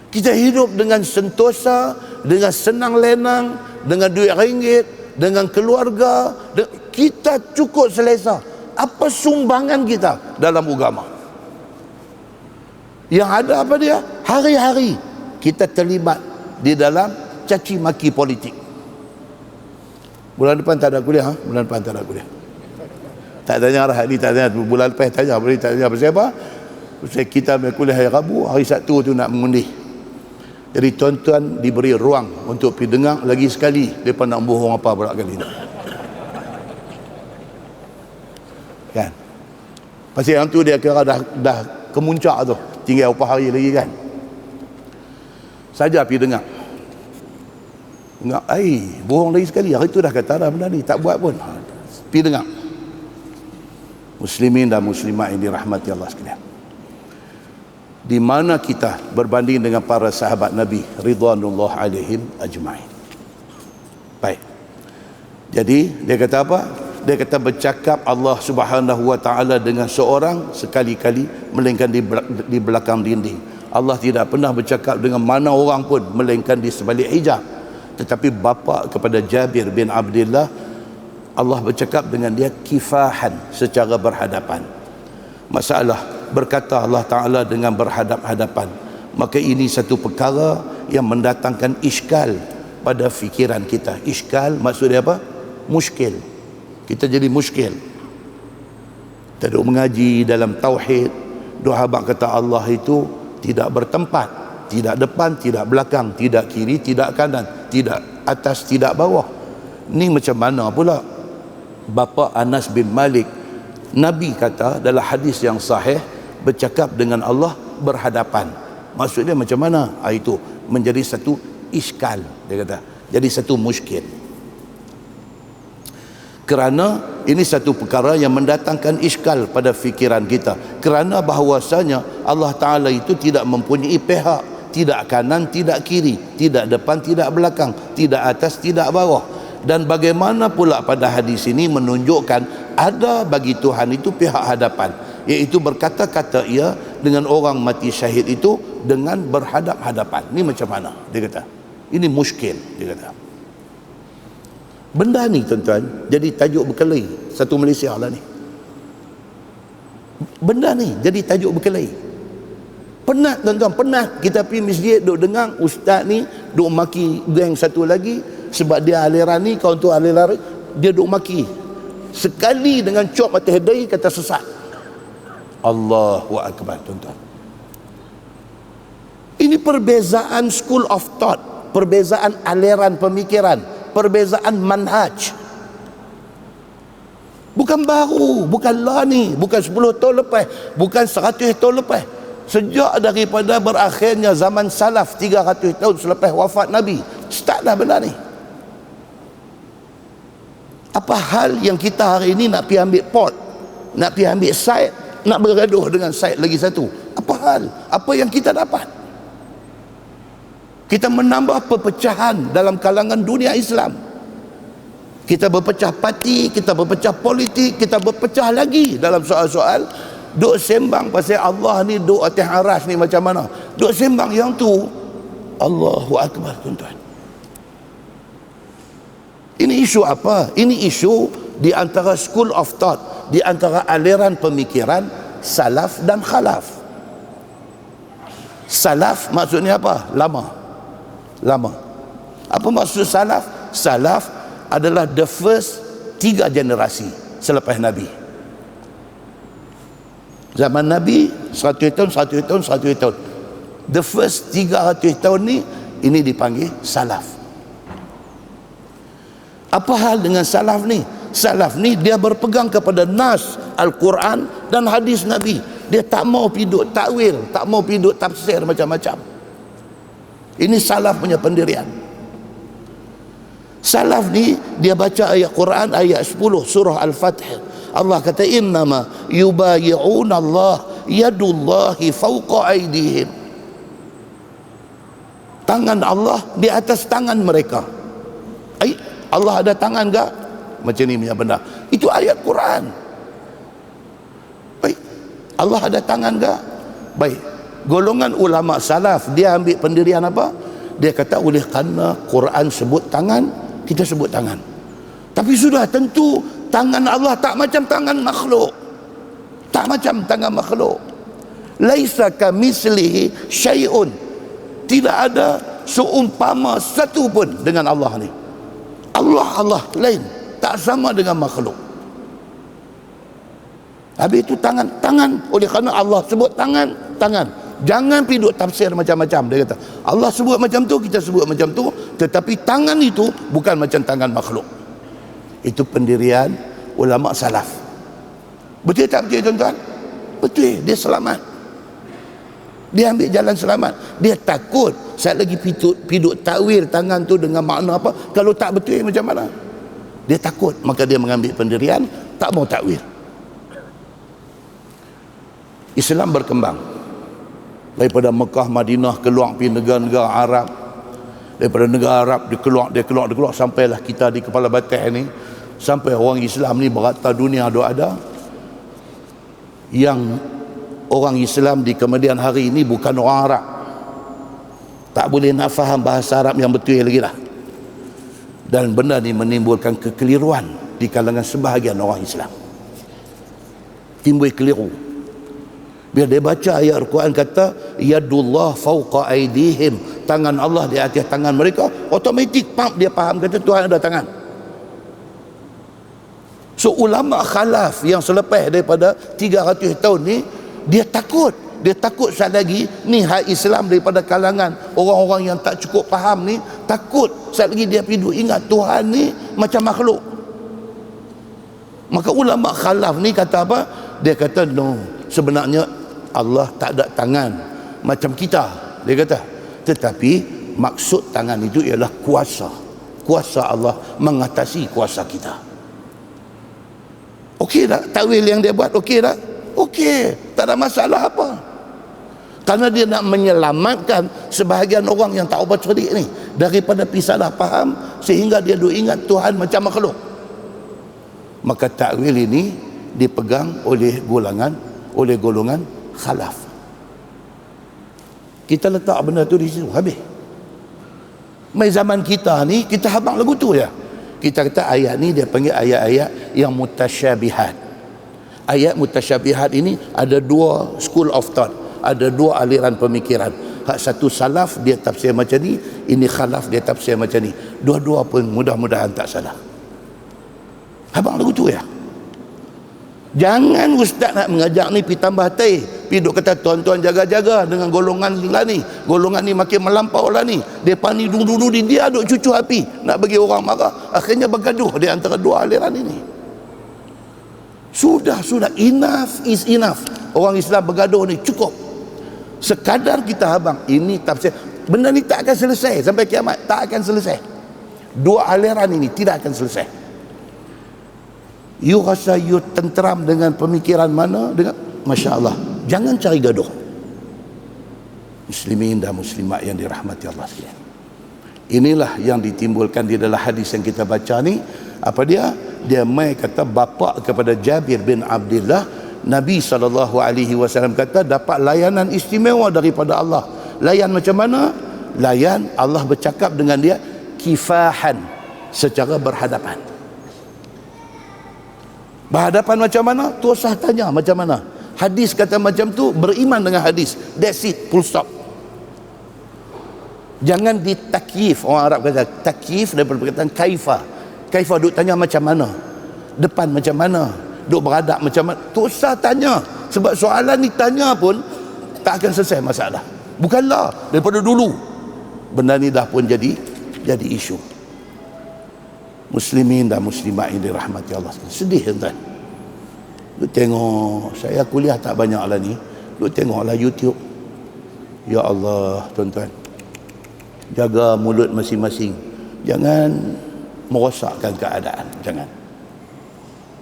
Kita hidup dengan sentosa, dengan senang lenang, dengan duit ringgit, dengan keluarga, kita cukup selesa. Apa sumbangan kita dalam agama? Yang ada apa dia? Hari-hari kita terlibat di dalam caci maki politik. Bulan depan tak ada kuliah, bulan depan tak ada kuliah. Tak tanya arah ni, tak tanya bulan lepas tanya, boleh tak tanya pasal apa? Pasal kita ambil kuliah hari Rabu, hari Sabtu tu nak mengundi. Jadi tuan-tuan diberi ruang untuk pergi dengar lagi sekali depa nak bohong apa pula kali ni. Kan? Pasal yang tu dia kira dah kemuncak tu. Tinggal berapa hari lagi kan. Saja pergi dengar. Dengar, bohong lagi sekali. Hari tu dah kata dah benda ni, tak buat pun. Pergi dengar. Muslimin dan muslimat yang dirahmati Allah sekalian. Di mana kita berbanding dengan para sahabat Nabi ridwanullah alaihim ajma'in. Baik. Jadi dia kata apa? Dia kata bercakap Allah Subhanahu wa taala dengan seorang sekali-kali melainkan di belakang dinding. Allah tidak pernah bercakap dengan mana orang pun melainkan di sebalik hijab. Tetapi bapa kepada Jabir bin Abdullah, Allah bercakap dengan dia kifahan, secara berhadapan. Masalah berkata Allah Ta'ala dengan berhadap-hadapan, maka ini satu perkara yang mendatangkan iskal pada fikiran kita. Iskal maksudnya apa? Muskil. Kita jadi muskil. Kita duk mengaji dalam tauhid, duk habaq kata Allah itu tidak bertempat, tidak depan, tidak belakang, tidak kiri, tidak kanan, tidak atas, tidak bawah. Ni macam mana pula? Bapa Anas bin Malik, Nabi kata dalam hadis yang sahih, bercakap dengan Allah berhadapan. Maksudnya macam mana? Itu menjadi satu iskal, dia kata. Jadi satu muskil. Kerana ini satu perkara yang mendatangkan iskal pada fikiran kita. Kerana bahawasanya Allah Ta'ala itu tidak mempunyai pihak. Tidak kanan, tidak kiri. Tidak depan, tidak belakang. Tidak atas, tidak bawah. Dan bagaimana pula pada hadis ini menunjukkan ada bagi Tuhan itu pihak hadapan. Iaitu berkata-kata ia dengan orang mati syahid itu dengan berhadap-hadapan. Ini macam mana? Dia kata. Ini muskil, dia kata. Benda ni tuan-tuan jadi tajuk berkelahi satu Malaysia lah ni. Benda ni jadi tajuk berkelahi. Penat tuan-tuan, penat kita pergi masjid duk dengar ustaz ni duk maki geng satu lagi sebab dia aliran ni, kau tu aliran dia duk maki. Sekali dengan cop mata hedai kata sesat. Allahu akbar tuan-tuan. Ini perbezaan school of thought, perbezaan aliran pemikiran, perbezaan manhaj. Bukan baru, bukan lah ni, bukan 10 tahun lepas, bukan 100 tahun lepas. Sejak daripada berakhirnya zaman salaf 300 tahun selepas wafat Nabi, start dah benda ni. Apa hal yang kita hari ini nak pergi ambil port, nak pergi ambil side, nak bergaduh dengan side lagi satu? Apa hal? Apa yang kita dapat? Kita menambah perpecahan dalam kalangan dunia Islam. Kita berpecah parti, kita berpecah politik, kita berpecah lagi dalam soal-soal. Duk sembang pasal Allah ni duk atas aras ni macam mana. Duk sembang yang tu. Allahu Akbar tuan-tuan. Ini isu apa? Ini isu di antara school of thought, di antara aliran pemikiran salaf dan khalaf. Salaf maksudnya apa? Lama. Apa maksud salaf? Salaf adalah the first 3 generasi selepas Nabi. Zaman Nabi 100 tahun. The first 300 tahun ni Ini dipanggil salaf. Apa hal dengan salaf ni? Salaf ni dia berpegang kepada nas Al-Quran dan hadis Nabi. Dia tak mau piduk takwil, tak mau piduk tafsir macam-macam. Ini salaf punya pendirian. Salaf ni dia baca ayat Quran ayat 10 surah Al-Fath. Allah kata innama yubayi'una Allah yadullahi fawqa aydihim. Tangan Allah di atas tangan mereka. Allah ada tangan ke? Macam ni punya benda. Itu ayat Quran. Baik. Allah ada tangan ke? Baik. Golongan ulama salaf dia ambil pendirian apa? Dia kata oleh kerana Quran sebut tangan, kita sebut tangan. Tapi sudah tentu tangan Allah tak macam tangan makhluk. Tak macam tangan makhluk. Laisa kamitslihi syai'un. Tidak ada seumpama satu pun dengan Allah ni. Allah lain, tak sama dengan makhluk. Habis itu tangan. Oleh kerana Allah sebut tangan. Jangan piduk tafsir macam-macam. Dia kata Allah sebut macam tu, kita sebut macam tu, tetapi tangan itu bukan macam tangan makhluk. Itu pendirian ulama salaf. Betul tak betul tuan-tuan? Betul. Dia selamat. Dia ambil jalan selamat. Dia takut saat lagi piduk takwil tangan tu dengan makna apa, kalau tak betul macam mana. Dia takut, maka dia mengambil pendirian tak mau takwil. Islam berkembang daripada Mekah, Madinah, keluar pergi negara-negara Arab. Daripada negara Arab dia keluar sampailah kita di Kepala Batas ni. Sampai orang Islam ni berata dunia ada. Yang orang Islam di kemudian hari ini bukan orang Arab. Tak boleh nak faham bahasa Arab yang betul lagi lah. Dan benda ni menimbulkan kekeliruan di kalangan sebahagian orang Islam. Timbul keliru. Bila dia baca ayat Al-Quran kata yadullah fawqa aydihim, tangan Allah di atas tangan mereka, automatik dia faham kata Tuhan ada tangan. So ulama khalaf yang selepas daripada 300 tahun ni, dia takut saat lagi ni hak Islam daripada kalangan orang-orang yang tak cukup faham ni, takut saat lagi dia pergi ingat Tuhan ni macam makhluk. Maka ulama khalaf ni kata apa? Dia kata no, sebenarnya Allah tak ada tangan macam kita, dia kata, tetapi maksud tangan itu ialah kuasa Allah mengatasi kuasa kita. Okey tak takwil yang dia buat? Okey tak? Okey, tak ada masalah apa. Karena dia nak menyelamatkan sebahagian orang yang tak ubah cerdik ni daripada salah faham sehingga dia duk ingat Tuhan macam makhluk. Maka takwil ini dipegang oleh golongan khalaf. Kita letak benda tu di situ, habis. Mai zaman kita ni kita habang lagu tu ya. Kita kata ayat ni dia panggil ayat-ayat yang mutasyabihat. Ayat mutasyabihat ini ada dua school of thought, ada dua aliran pemikiran. Hak satu salaf dia tafsir macam ni, ini khalaf dia tafsir macam ni. Dua-dua pun mudah-mudahan tak salah. Abang lagu tu ya. Jangan ustaz nak mengajak ni pi tambah teh, pi duk kata tuan-tuan jaga-jaga dengan golongan lah ni. Golongan ni makin melampau lah ni. Depa ni dulu dia duk cucu api nak bagi orang marah. Akhirnya bergaduh di antara dua aliran ini. Sudah enough is enough. Orang Islam bergaduh ni cukup. Sekadar kita habang ini tafsir. Benda ni tak akan selesai sampai kiamat, tak akan selesai. Dua aliran ini tidak akan selesai. You rasa you tenteram dengan pemikiran mana? Dengan Masya Allah, jangan cari gaduh. Muslimin dan muslimat yang dirahmati Allah sekalian, inilah yang ditimbulkan di dalam hadis yang kita baca ni. Apa dia? Dia mai kata bapa kepada Jabir bin Abdullah, Nabi SAW kata dapat layanan istimewa daripada Allah. Layan macam mana? Layan Allah bercakap dengan dia kifahan, secara berhadapan. Berhadapan macam mana? Tu usah tanya macam mana. Hadis kata macam tu, beriman dengan hadis. That's it, full stop. Jangan ditakyif. Orang Arab kata takyif daripada perkataan kaifa. Kaifa duk tanya macam mana, depan macam mana, duk berhadap macam mana. Tu usah tanya. Sebab soalan ni tanya pun tak akan selesai masalah. Bukanlah daripada dulu. Benda ni dah pun jadi isu. Muslimin dan muslimat yang dirahmati Allah. Sedih tuan. Lu tengok, saya kuliah tak banyak lah ni. Lu tengoklah YouTube. Ya Allah, tuan-tuan. Jaga mulut masing-masing. Jangan merosakkan keadaan. Jangan.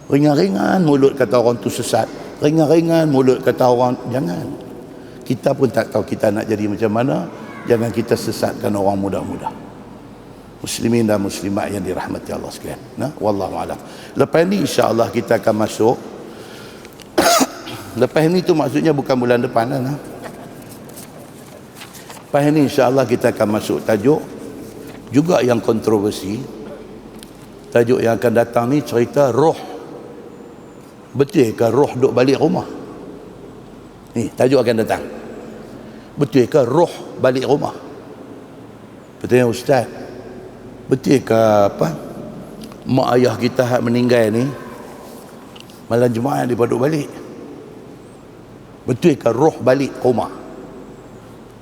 Ringan-ringan mulut kata orang tu sesat. Ringan-ringan mulut kata orang. Jangan. Kita pun tak tahu kita nak jadi macam mana. Jangan kita sesatkan orang muda-muda. Muslimin dan muslimat yang dirahmati Allah sekalian. Nah, wallahu a'lam. Lepas ni insya-Allah kita akan masuk. Lepas ni tu maksudnya bukan bulan depan lah. Lepas ni insya-Allah kita akan masuk tajuk juga yang kontroversi. Tajuk yang akan datang ni cerita roh. Betul ke roh duk balik rumah? Ni tajuk akan datang. Betul ke roh balik rumah? Betul ya Ustaz? Betul ke apa? Mak ayah kita hak meninggal ni malam Jumaat dia duk balik. Betul ke roh balik rumah?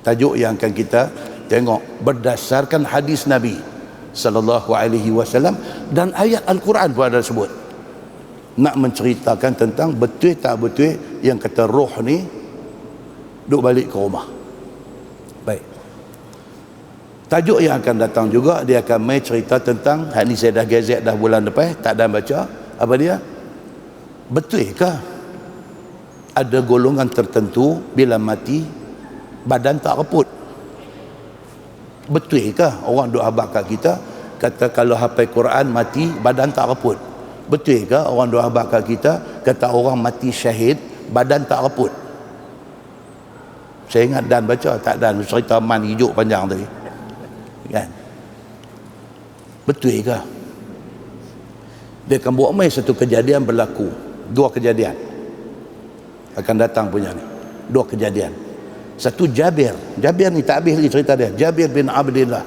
Tajuk yang akan kita tengok berdasarkan hadis Nabi sallallahu alaihi wasallam dan ayat Al-Quran pun ada sebut. Nak menceritakan tentang betul tak betul yang kata roh ni duk balik ke rumah. Baik. Tajuk yang akan datang juga dia akan main cerita tentang hak ni saya dah gazet dah bulan lepas tak ada baca apa dia? Betul ke ada golongan tertentu bila mati badan tak reput? Betul ke orang duk habaq kat kita kata kalau hafal Quran mati badan tak reput? Betul ke orang duk habaq kat kita kata orang mati syahid badan tak reput? Saya ingat dan baca tak dan cerita man hijau panjang tadi. Kan? Betul ke? Dia akan buat main satu kejadian berlaku. Dua kejadian akan datang punya ni. Dua kejadian. Satu Jabir ni tak habis lagi cerita dia. Jabir bin Abdillah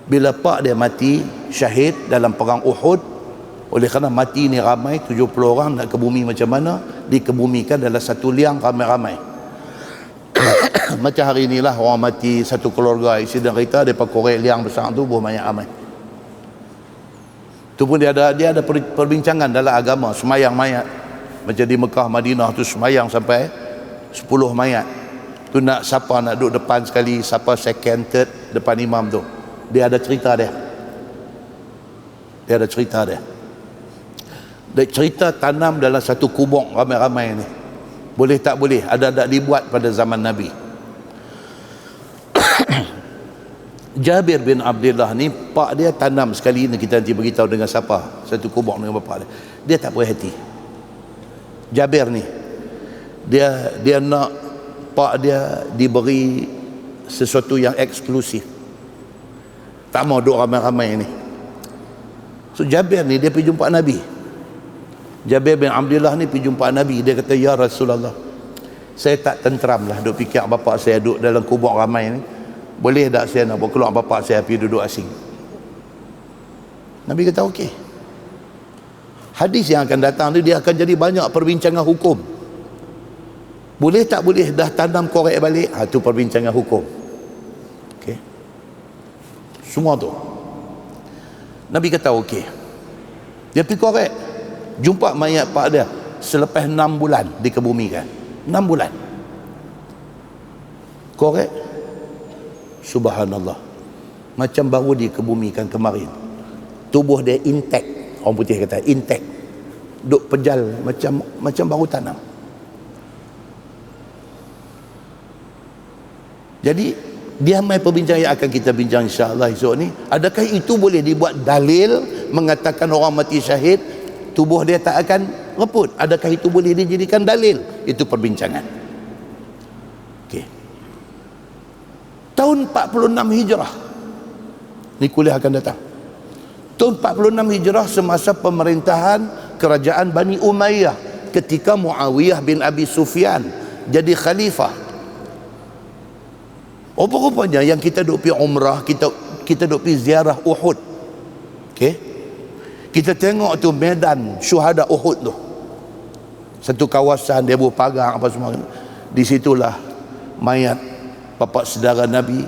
bila pak dia mati syahid dalam perang Uhud, oleh kerana mati ni ramai 70 orang nak ke bumi macam mana, dikebumikan dalam satu liang ramai-ramai. Macam hari inilah orang mati satu keluarga insiden kereta depa korek liang besar tu buah mayat ramai. Tu pun dia ada perbincangan dalam agama semayang mayat. Macam di Mekah Madinah tu semayang sampai 10 mayat. Tu nak siapa nak duduk depan sekali, siapa second third depan imam tu. Dia ada cerita dia. Dia ada cerita dia. Dia cerita tanam dalam satu kubur ramai-ramai ni. Boleh tak boleh? Ada tak dibuat pada zaman Nabi? Jabir bin Abdullah ni pak dia tanam sekali ni, kita nanti beritahu dengan siapa, satu kubur dengan bapa dia. Dia tak puas hati. Jabir ni dia nak pak dia diberi sesuatu yang eksklusif. Tak mau duk ramai-ramai ni. So Jabir ni dia pergi jumpa Nabi. Jabir bin Abdullah ni pergi jumpa Nabi. Dia kata, ya Rasulullah, saya tak tenteram lah duk fikir bapa saya duduk dalam kubur ramai ni. Boleh tak saya nak keluar bapa saya pergi duduk asing? Nabi kata okey. Hadis yang akan datang ni dia akan jadi banyak perbincangan hukum. Boleh tak boleh dah tanam korek balik? Tu perbincangan hukum. Okey. Semua tu. Nabi kata okey. Dia pergi korek. Jumpa mayat pak dia selepas 6 bulan dikebumikan. 6 bulan. Korek. Subhanallah, macam baru dikebumikan kemarin. Tubuh dia intact. Orang putih kata intact, duk pejal macam baru tanam. Jadi dia mai perbincangan yang akan kita bincang insya-Allah esok ni. Adakah itu boleh dibuat dalil mengatakan orang mati syahid tubuh dia tak akan reput? Adakah itu boleh dijadikan dalil? Itu perbincangan. Okey. Tahun 46 Hijrah ni kuliah akan datang. Tahun 46 Hijrah semasa pemerintahan kerajaan Bani Umayyah ketika Muawiyah bin Abi Sufyan jadi khalifah. Rupa-rupanya yang kita duk pergi umrah, kita duk pergi ziarah Uhud. Okey. Kita tengok tu medan syuhada Uhud tu. Satu kawasan dia berpagar apa semua. Di situlah mayat bapa saudara Nabi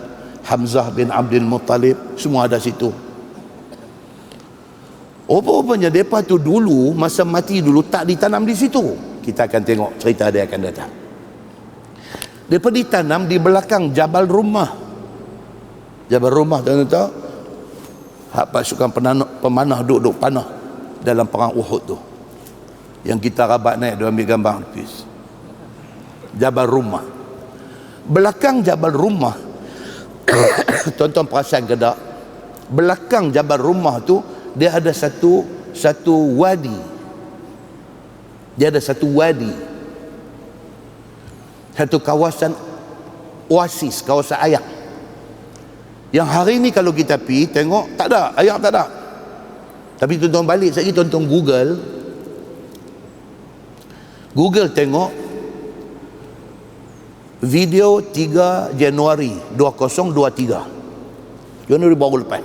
Hamzah bin Abdul Muttalib, semua ada situ. Rupanya mereka tu dulu, masa mati dulu tak ditanam di situ. Kita akan tengok cerita dia akan datang. Mereka ditanam di belakang Jabal Rumah. Jabal Rumah, tuan-tuan tahu, hak pasukan pemanah duduk panah dalam perang Uhud tu, yang kita rabat naik, dia ambil gambar lukis. Jabal Rumah, belakang Jabal Rumah. Tuan-tuan perasan ke tak, belakang Jabal Rumah tu dia ada satu wadi. Dia ada satu wadi, satu kawasan oasis, kawasan air, yang hari ni kalau kita pergi tengok tak ada air, tak ada. Tapi tuan-tuan balik sekali, tuan-tuan Google tengok video 3 Januari 2023, Januari baru lepas,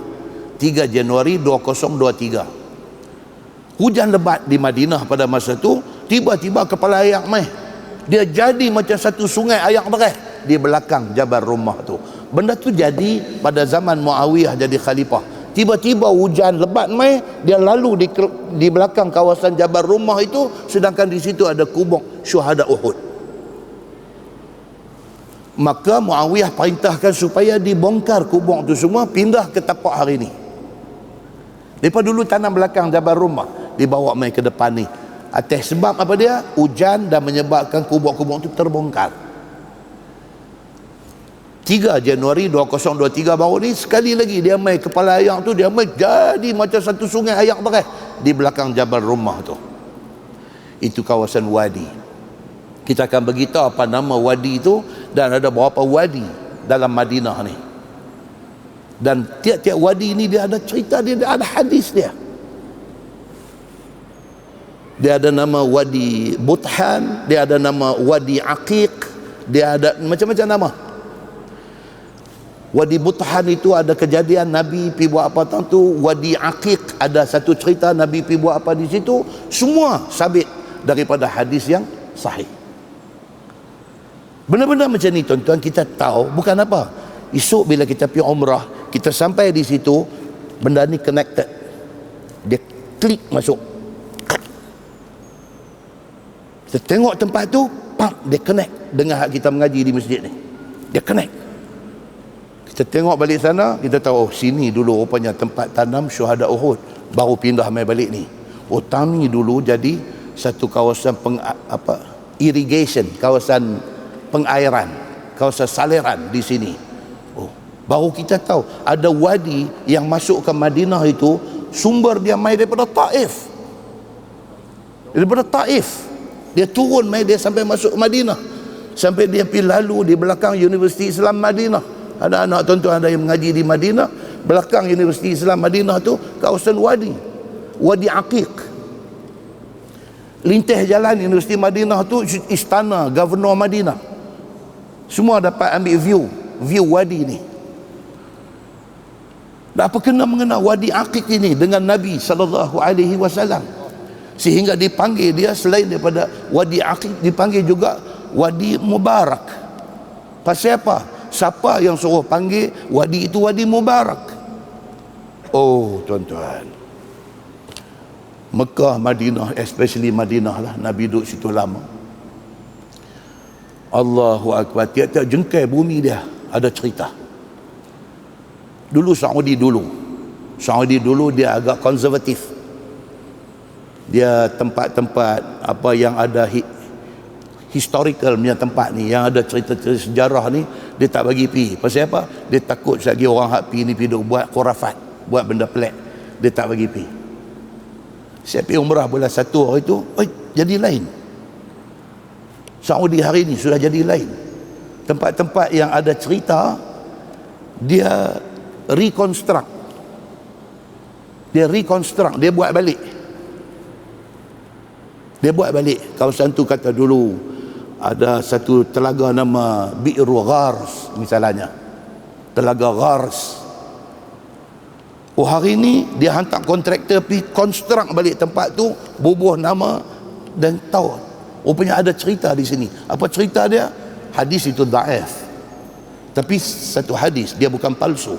3 Januari 2023. Hujan lebat di Madinah pada masa tu, tiba-tiba kepala air mai, dia jadi macam satu sungai air deras di belakang Jabal Rumah tu. Benda tu jadi pada zaman Muawiyah jadi khalifah. Tiba-tiba hujan lebat mai, dia lalu di belakang kawasan Jabal Rumah itu, sedangkan di situ ada kubur syuhada Uhud. Maka Muawiyah perintahkan supaya dibongkar kubur tu semua, pindah ke tapak hari ni. Mereka dulu tanam belakang Jabal Rumah, dibawa mai ke depan ni. Atas sebab apa dia? Hujan dan menyebabkan kubur-kubur itu terbongkar. 3 Januari 2023 baru ni, sekali lagi dia mai kepala air tu, dia mai jadi macam satu sungai air deras di belakang Jabal Rumah tu. Itu kawasan wadi. Kita akan beritahu apa nama wadi itu, dan ada berapa wadi dalam Madinah ni. Dan tiap-tiap wadi ni dia ada cerita dia, ada hadis dia. Dia ada nama Wadi Buthan, dia ada nama Wadi Aqiq, dia ada macam-macam nama. Wadi Buthan itu ada kejadian Nabi pergi buat apa tu. Wadi Aqiq ada satu cerita Nabi pergi buat apa di situ. Semua sabit daripada hadis yang sahih. Benda-benda macam ni tuan-tuan kita tahu bukan apa. Esok bila kita pergi umrah, kita sampai di situ, benda ni connected. Dia klik masuk. Kita tengok tempat tu, dia connect dengan hak kita mengaji di masjid ni. Dia connect. Kita tengok balik sana, kita tahu, oh sini dulu rupanya tempat tanam syuhada Uhud. Baru pindah mai balik ni. Oh tani dulu jadi satu kawasan irrigation, kawasan pengairan, kawasan saliran di sini. Oh, baru kita tahu ada wadi yang masuk ke Madinah itu, sumber dia mai daripada Taif. Daripada Taif. Dia turun mai, dia sampai masuk Madinah, sampai dia pergi lalu di belakang Universiti Islam Madinah. Ada anak tuan-tuan ada yang mengaji di Madinah, belakang Universiti Islam Madinah tu kawasan wadi Aqiq. Lintih jalan Universiti Madinah tu istana Governor Madinah. Semua dapat ambil view wadi ni. Dan apa kena mengenal Wadi Aqiq ini dengan Nabi SAW, sehingga dipanggil dia selain daripada Wadi Aqiq, dipanggil juga Wadi Mubarak. Pasal apa? Siapa yang suruh panggil wadi itu Wadi Mubarak? Oh tuan-tuan, Mekah, Madinah, especially Madinah lah, Nabi duduk situ lama. Allahu Akbar, tiap-tiap jengkai bumi dia ada cerita. Dulu Saudi dulu dia agak konservatif. Dia tempat-tempat apa yang ada historical punya tempat ni, yang ada cerita-cerita sejarah ni, dia tak bagi pi. Pasal apa? Dia takut lagi orang hak pi ni pergi buat khurafat, buat benda pelik. Dia tak bagi pi. Saya pergi umrah bulan 1 hari tu, jadi lain. Saudi hari ni sudah jadi lain. Tempat-tempat yang ada cerita, dia reconstruct. Dia buat balik. Kawasan tu kata dulu ada satu telaga nama Bi'ru Ghars misalnya. Telaga Ghars. Oh hari ni dia hantar kontraktor pergi construct balik tempat tu, bubuh nama dan tahu. Rupanya ada cerita di sini. Apa cerita dia? Hadis itu dhaif. Tapi satu hadis, dia bukan palsu.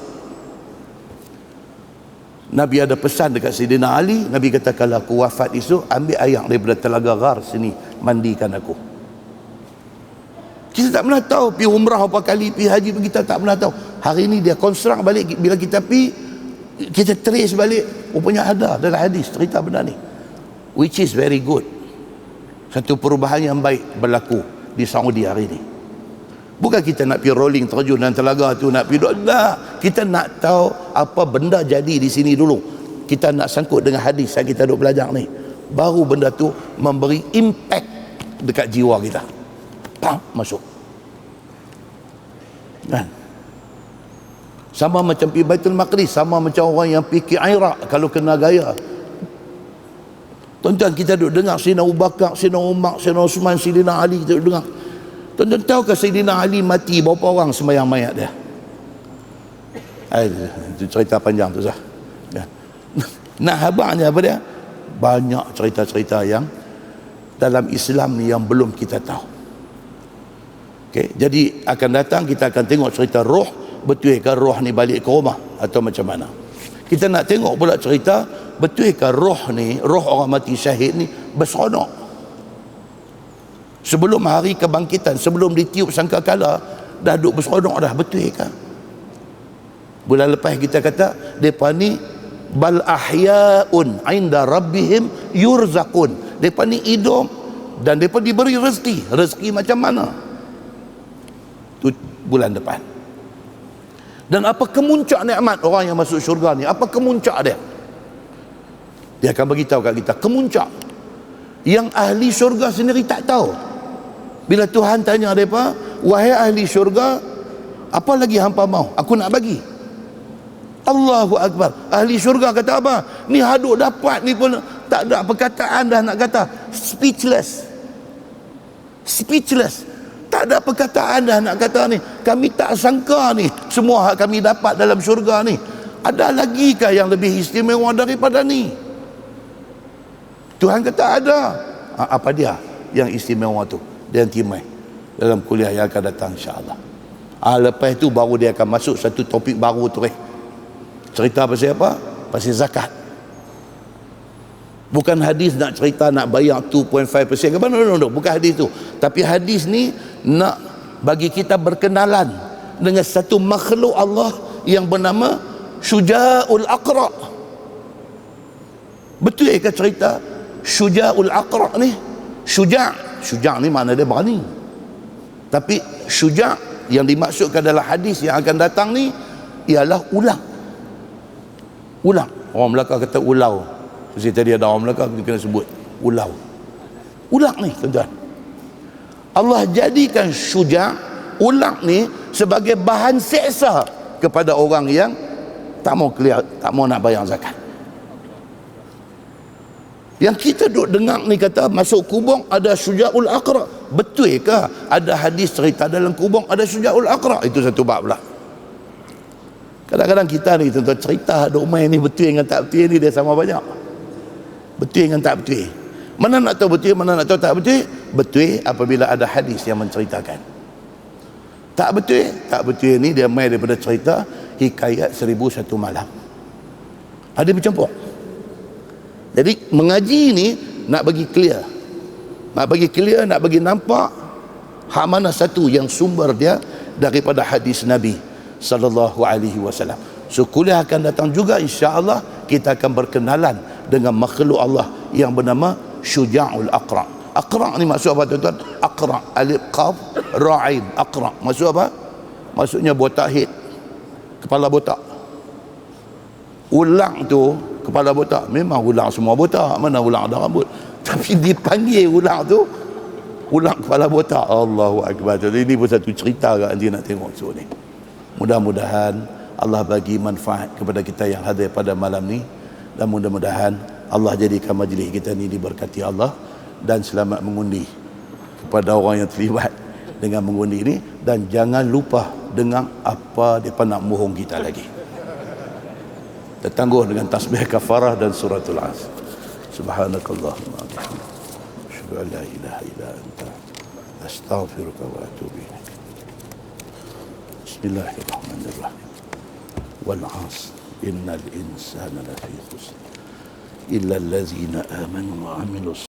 Nabi ada pesan dekat Sayyidina Ali. Nabi kata, kalau aku wafat esok, ambil air daripada telaga Ghar sini, mandikan aku. Kita tak pernah tahu pergi umrah berapa kali, pergi haji, kita tak pernah tahu. Hari ni dia construct balik, bila kita pergi, kita trace balik, rupanya ada dalam hadis cerita benda ni, which is very good. Satu perubahan yang baik berlaku di Saudi hari ni. Bukan kita nak pergi rolling terjun dan telaga tu, nak pergi duduk. Tak. Kita nak tahu apa benda jadi di sini dulu. Kita nak sangkut dengan hadis yang kita duduk belajar ni. Baru benda tu memberi impact dekat jiwa kita. Pam, masuk. Kan? Sama macam pergi Baitul Maqdis, sama macam orang yang pergi Iraq kalau kena gaya. Tuan-tuan, kita duduk dengar Sayyidina Abu Bakar, Sayyidina Umar, Sayyidina Osman, Sayyidina Ali, kita duduk dengar. Tuan-tuan tahukah Sayyidina Ali mati berapa orang sembahyang mayat dia? Itu cerita panjang tu sah. Nah, habangnya apa dia? Banyak cerita-cerita yang dalam Islam ni yang belum kita tahu. Okay? Jadi akan datang kita akan tengok cerita roh, betul ke roh ni balik ke rumah atau macam mana? Kita nak tengok pula cerita, betul ke roh ni, roh orang mati syahid ni berseronok. Sebelum hari kebangkitan, sebelum ditiup sangkakala, dah duduk berseronok dah, betul ke? Bulan lepas kita kata, mereka ni bal ahya'un inda rabbihim yurzaqun. Mereka ni hidup dan mereka diberi rezeki. Rezeki macam mana? Itu bulan depan. Dan apa kemuncak nikmat orang yang masuk syurga ni? Apa kemuncak dia? Dia akan beritahu kat kita kemuncak yang ahli syurga sendiri tak tahu. Bila Tuhan tanya mereka, wahai ahli syurga, apa lagi hampa mau? Aku nak bagi. Allahu Akbar. Ahli syurga kata apa? Ni haduk dapat ni pun tak ada perkataan dah nak kata. Speechless. Speechless. Tak ada perkataan dah nak kata ni. Kami tak sangka ni semua hak kami dapat dalam syurga ni. Ada lagi kah yang lebih istimewa daripada ni? Tuhan kata ada. Apa dia yang istimewa tu? Dia timai dalam kuliah yang akan datang, insya-Allah. Lepas itu baru dia akan masuk satu topik baru tu. Cerita pasal apa? Pasal zakat. Bukan hadis nak cerita nak bayar 2.5% ke mana, no. Bukan hadis tu. Tapi hadis ni nak bagi kita berkenalan dengan satu makhluk Allah yang bernama Syuja'ul Aqra. Betul ke cerita Syuja'ul Aqra ni? Syuja' ni makna dia berani. Tapi syuja' yang dimaksudkan dalam hadis yang akan datang ni ialah ulang. Orang Melaka kata ulau. Seperti tadi ada orang Melaka kena sebut ulau. Ulang ni, tuan-tuan. Allah jadikan syuja', ulang ni sebagai bahan seksa kepada orang yang tak mau nak bayar zakat. Yang kita duduk dengar ni kata masuk kubur ada Syuja'ul Aqra. Betul ke ada hadis cerita dalam kubur ada Syuja'ul Aqra? Itu satu bab pula. Kadang-kadang kita ni tuan-tuan cerita duk main ni betul dengan tak betul ni dia sama banyak. Betul dengan tak betul. Mana nak tahu betul, mana nak tahu tak betul? Betul apabila ada hadis yang menceritakan. Tak betul ni dia main daripada cerita hikayat 1001 malam. Ada bercampur. Jadi mengaji ni nak bagi clear, nak bagi nampak hak mana satu yang sumber dia daripada hadis Nabi sallallahu alaihi wasallam. So kuliah akan datang juga, insya-Allah kita akan berkenalan dengan makhluk Allah yang bernama Syuja'ul Aqra. Aqra ni maksud apa, tuan-tuan? Aqra, alif qaf ra ain, Aqra maksud apa? Maksudnya botak head, kepala botak. Ulang tu kepala botak, memang ulang semua botak, mana ulang ada rambut, tapi dipanggil ulang tu ulang kepala botak. Allahu Akbar. Jadi ini pun satu cerita kat nanti nak tengok so ni. Mudah-mudahan Allah bagi manfaat kepada kita yang hadir pada malam ni, dan mudah-mudahan Allah jadikan majlis kita ni diberkati Allah dan selamat mengundi kepada orang yang terlibat dengan mengundi ni. Dan jangan lupa dengar apa depa nak mohon kita lagi. Tertangguh dengan tasbih kafarah dan suratul Asr. Subhanakallahumma wa bihamdika, asyhadu an la ilaha illa anta, astaghfiruka wa atubu ilaik. Bismillahirrahmanirrahim. Wal 'asr innal insana lafi khusr illa allazina amanu wa 'amilus